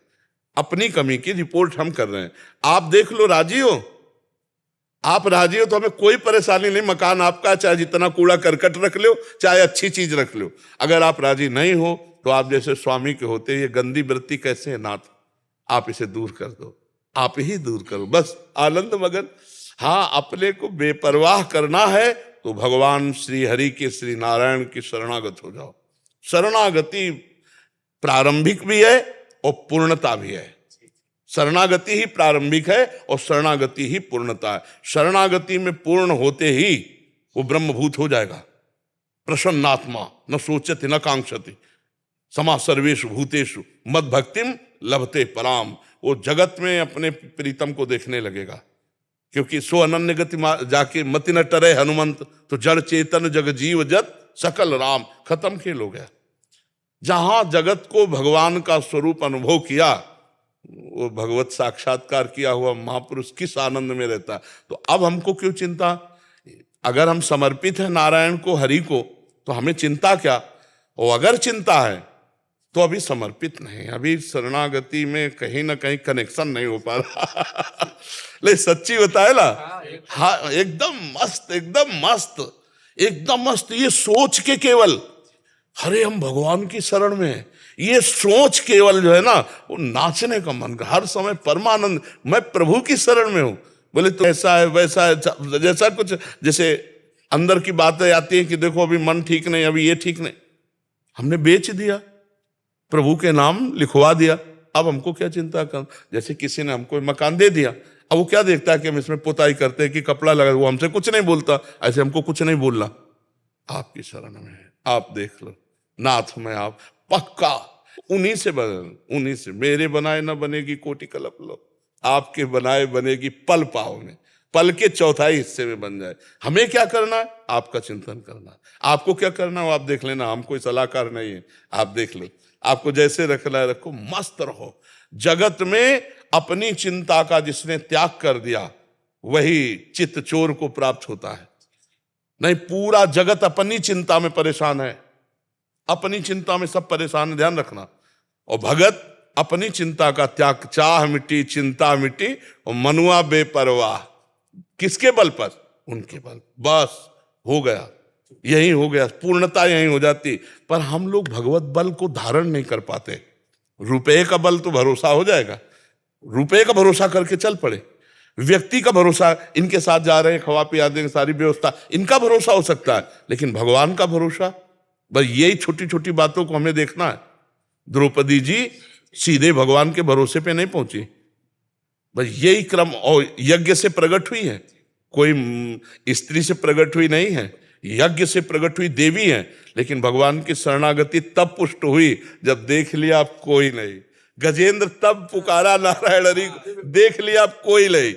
B: अपनी कमी की रिपोर्ट हम कर रहे हैं। आप देख लो, राजी हो? आप राजी हो तो हमें कोई परेशानी नहीं। मकान आपका, चाहे जितना कूड़ा करकट रख लो, चाहे अच्छी चीज रख लो। अगर आप राजी नहीं हो तो आप जैसे स्वामी के होते, ये गंदी वृत्ति कैसे है नाथ, आप इसे दूर कर दो, आप ही दूर करो, बस आनंद मगन। हाँ, अपने को बेपरवाह करना है तो भगवान श्री हरि के, श्री नारायण की शरणागत हो जाओ। शरणागति प्रारंभिक भी है और पूर्णता भी है। शरणागति ही प्रारंभिक है और शरणागति ही पूर्णता है। शरणागति में पूर्ण होते ही वो ब्रह्मभूत हो जाएगा। प्रसन्नात्मा न सोचति न कांक्षति समा सर्वेषु भूतेषु मद भक्तिम लभते पराम। वो जगत में अपने प्रीतम को देखने लगेगा, क्योंकि सो अनन्य गति जाके मति न टरे हनुमंत, तो जड़ चेतन जग जीव जत सकल राम। खत्म खेल हो गया। जहां जगत को भगवान का स्वरूप अनुभव किया, वो भगवत साक्षात्कार किया हुआ महापुरुष किस आनंद में रहता। तो अब हमको क्यों चिंता? अगर हम समर्पित हैं नारायण को, हरि को, तो हमें चिंता क्या? और अगर चिंता है तो अभी समर्पित नहीं, अभी शरणागति में कहीं ना कहीं कनेक्शन नहीं हो पा रहा। ले सच्ची बताए ना। हाँ, एकदम मस्त, एकदम मस्त, एकदम मस्त। ये सोच के केवल अरे हम भगवान की शरण में हैं, ये सोच केवल जो है ना, वो नाचने का मन का हर समय परमानंद, मैं प्रभु की शरण में हूं। बोले तो ऐसा है वैसा है, जैसा कुछ जैसे अंदर की बातें आती हैं कि देखो अभी मन ठीक नहीं, अभी ये ठीक नहीं। हमने बेच दिया, प्रभु के नाम लिखवा दिया, अब हमको क्या चिंता कर। जैसे किसी ने हमको मकान दे दिया, अब वो क्या देखता है कि हम इसमें पुताई करते हैं कि कपड़ा लगा, वो हमसे कुछ नहीं बोलता, ऐसे हमको कुछ नहीं बोलना। आपकी शरण में है, आप देख लो नाथ में, आप पक्का उन्हीं से बने, उन्हीं से। मेरे बनाए ना बनेगी कोटि कल्प लो, आपके बनाए बनेगी पल पाव में, पल के चौथाई हिस्से में बन जाए। हमें क्या करना है? आपका चिंतन करना है। आपको क्या करना है आप देख लेना, हम कोई सलाहकार नहीं है, आप देख लो। आपको जैसे रखना है रखो, मस्त रहो। जगत में अपनी चिंता का जिसने त्याग कर दिया वही चित्त चोर को प्राप्त होता है। नहीं, पूरा जगत अपनी चिंता में परेशान है, अपनी चिंता में सब परेशान है, ध्यान रखना। और भगत अपनी चिंता का त्याग, चाह मिट्टी चिंता मिट्टी और मनुआ बेपरवाह। किसके बल पर? उनके बल। बस हो गया, यही हो गया, पूर्णता यही हो जाती। पर हम लोग भगवत बल को धारण नहीं कर पाते। रुपए का बल तो भरोसा हो जाएगा, रुपए का भरोसा करके चल पड़े। व्यक्ति का भरोसा, इनके साथ जा रहे हैं, खवा पिया देंगे, सारी व्यवस्था, इनका भरोसा हो सकता है, लेकिन भगवान का भरोसा, बस यही छोटी छोटी बातों को हमें देखना है। द्रौपदी जी सीधे भगवान के भरोसे पे नहीं पहुंची, बस यही क्रम। और यज्ञ से प्रकट हुई है, कोई स्त्री से प्रकट हुई नहीं है, यज्ञ से प्रकट हुई देवी है। लेकिन भगवान की शरणागति तब पुष्ट हुई जब देख लिया आप कोई नहीं। गजेंद्र तब पुकारा नारायण हरि, देख लिया आप कोई नहीं।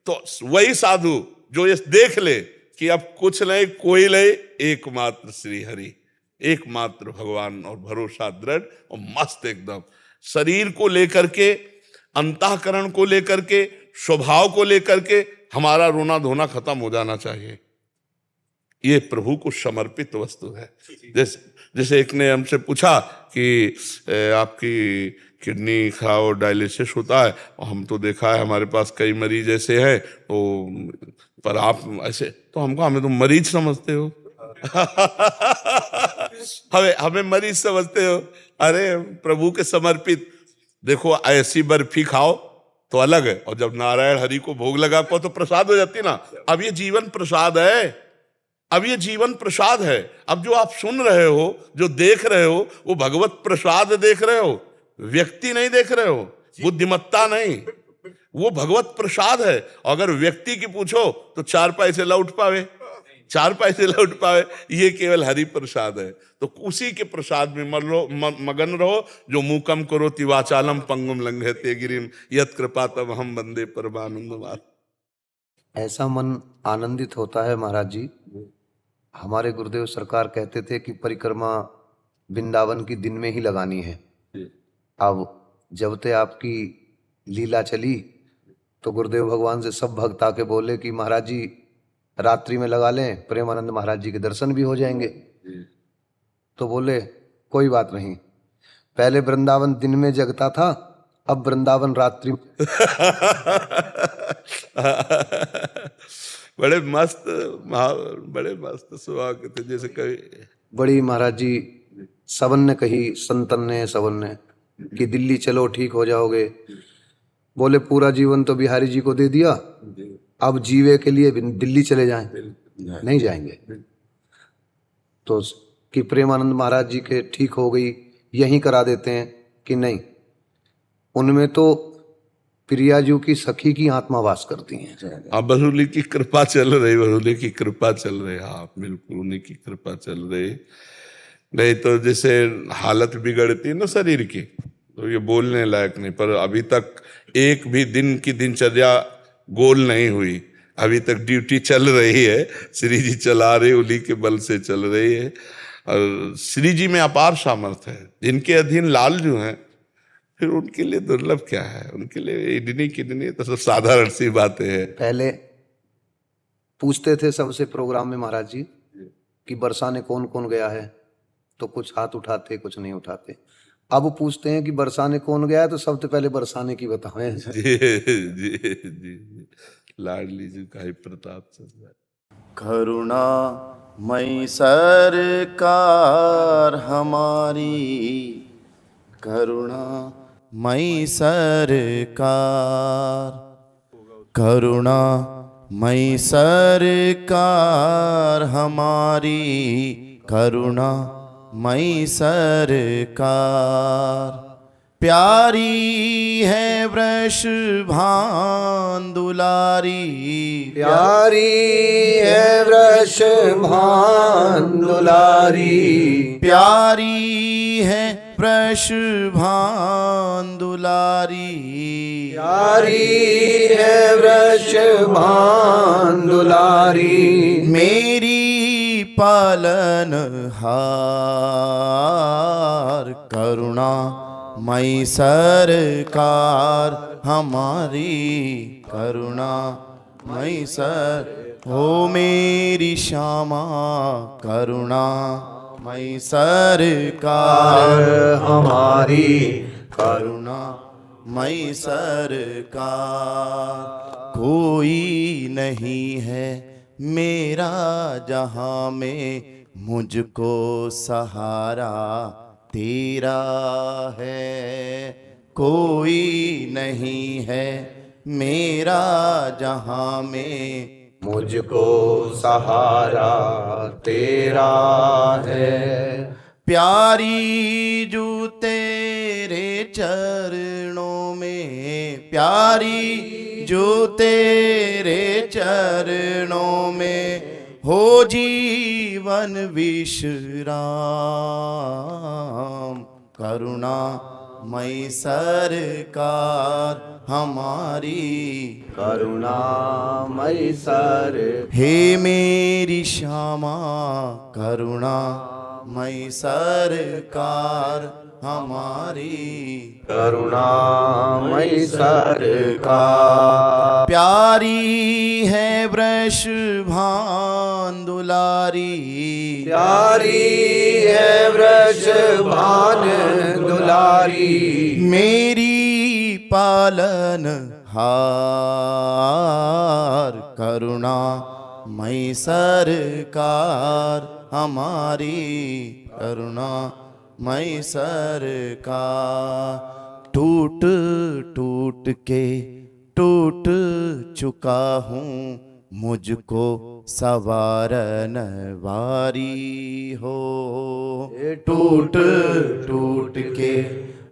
B: तो वही साधु जो ये देख ले कि अब कुछ नहीं, कोई नहीं, एकमात्र श्री हरि, एकमात्र भगवान, और भरोसा दृढ़ और मस्त एकदम। शरीर को लेकर के, अंतःकरण को लेकर के, स्वभाव को लेकर के हमारा रोना धोना खत्म हो जाना चाहिए। ये प्रभु को समर्पित वस्तु है। जैसे एक ने हमसे पूछा कि आपकी किडनी खराब और डायलिसिस होता है, और हम तो देखा है हमारे पास कई मरीज ऐसे हैं, तो पर आप ऐसे, तो हमको, हमें तो मरीज समझते हो। हमें मरीज समझते हो? अरे प्रभु के समर्पित। देखो ऐसी बर्फी खाओ तो अलग है, और जब नारायण हरि को भोग लगा पाओ तो प्रसाद हो जाती ना। अब ये जीवन प्रसाद है, अब ये जीवन प्रसाद है। अब जो आप सुन रहे हो, जो देख रहे हो, वो भगवत प्रसाद देख रहे हो, व्यक्ति नहीं देख रहे हो। बुद्धिमत्ता नहीं, वो भगवत प्रसाद है। अगर व्यक्ति की पूछो तो 4 पैसे लौट पावे, 4 पैसे लौट पावे, ये केवल हरि प्रसाद है। तो उसी के प्रसाद में मगन रहो। जो मूकम करोति वाचालम पंगुम लंघयते गिरिम यत् कृपा तब हम वंदे परमानंदमात।
K: ऐसा मन आनंदित होता है महाराज जी। हमारे गुरुदेव सरकार कहते थे कि परिक्रमा वृंदावन की दिन में ही लगानी है। अब जब ते आपकी लीला चली तो गुरुदेव भगवान से सब भक्त आके बोले कि महाराज जी रात्रि में लगा लें, प्रेमानंद महाराज जी के दर्शन भी हो जाएंगे। तो बोले कोई बात नहीं, पहले वृंदावन दिन में जगता था, अब वृंदावन रात्रि।
B: बड़े मस्त सुहाग थे। जैसे कभी
K: बड़ी महाराज जी सबन ने कही, संतन ने सबन ने, कि दिल्ली चलो ठीक हो जाओगे। बोले पूरा जीवन तो बिहारी जी को दे दिया, अब जीवे के लिए दिल्ली चले जाएं, नहीं जाएंगे। तो कि प्रेमानंद महाराज जी के ठीक हो गई, यहीं करा देते हैं कि नहीं। उनमें तो प्रियाजू की सखी की आत्मा वास करती हैं।
B: हाँ, बरूली की कृपा चल रही, बरूली की कृपा चल रही। हाँ बिल्कुल, उन्हीं की कृपा चल रही। नहीं तो जैसे हालत बिगड़ती है ना शरीर की, तो ये बोलने लायक नहीं। पर अभी तक एक भी दिन की दिनचर्या गोल नहीं हुई। अभी तक ड्यूटी चल रही है, श्री जी चला रहे, उन्हीं के बल से चल रही है। और श्री जी में अपार सामर्थ्य है। जिनके अधीन लाल जो हैं, फिर उनके लिए दुर्लभ क्या है, उनके लिए इडनी किडनी तो सब साधारण सी बातें हैं।
K: पहले पूछते थे सबसे प्रोग्राम में महाराज जी कि बरसाने कौन कौन गया है, तो कुछ हाथ उठाते कुछ नहीं उठाते। अब पूछते हैं कि बरसाने कौन गया है, तो सबसे पहले बरसाने की बताएं।
B: जी जी जी, लाडली जी का ही प्रताप चल रहा है।
L: करुणा मई सरकार हमारी, करुणा मई सरकार, करुणा मई सरकार हमारी, करुणा मई सरकार। प्यारी है वृषभान दुलारी,
K: प्यारी है वृषभान दुलारी,
L: प्यारी है वृषभान दुलारी,
K: प्यारी है वृषभान दुलारी।
L: मेरी पालनहार, करुणा मई सरकार हमारी, करुणा मई सर। हो मेरी श्यामा करुणा मई सरकार
K: हमारी,
L: करुणा मई सरकार। कोई नहीं है मेरा जहां में, मुझको सहारा तेरा है। कोई नहीं है मेरा जहां में,
K: मुझको सहारा तेरा है।
L: प्यारी जो तेरे चरणों में, प्यारी जो तेरे चरणों में, हो जीवन विश्राम। करुणा मई सरकार हमारी,
K: करुणा मई सर।
L: हे मेरी श्यामा करुणा मई सरकार हमारी,
K: करुणा मई सरकार।
L: प्यारी है वृषभान दुलारी,
K: प्यारी है वृषभान दुलारी।
L: मेरी पालन हार, करुणा मई सरकार हमारी, करुणा मई सरकार। टूट टूट के टूट चुका हूँ, मुझको सवारन वारी हो। टूट टूट के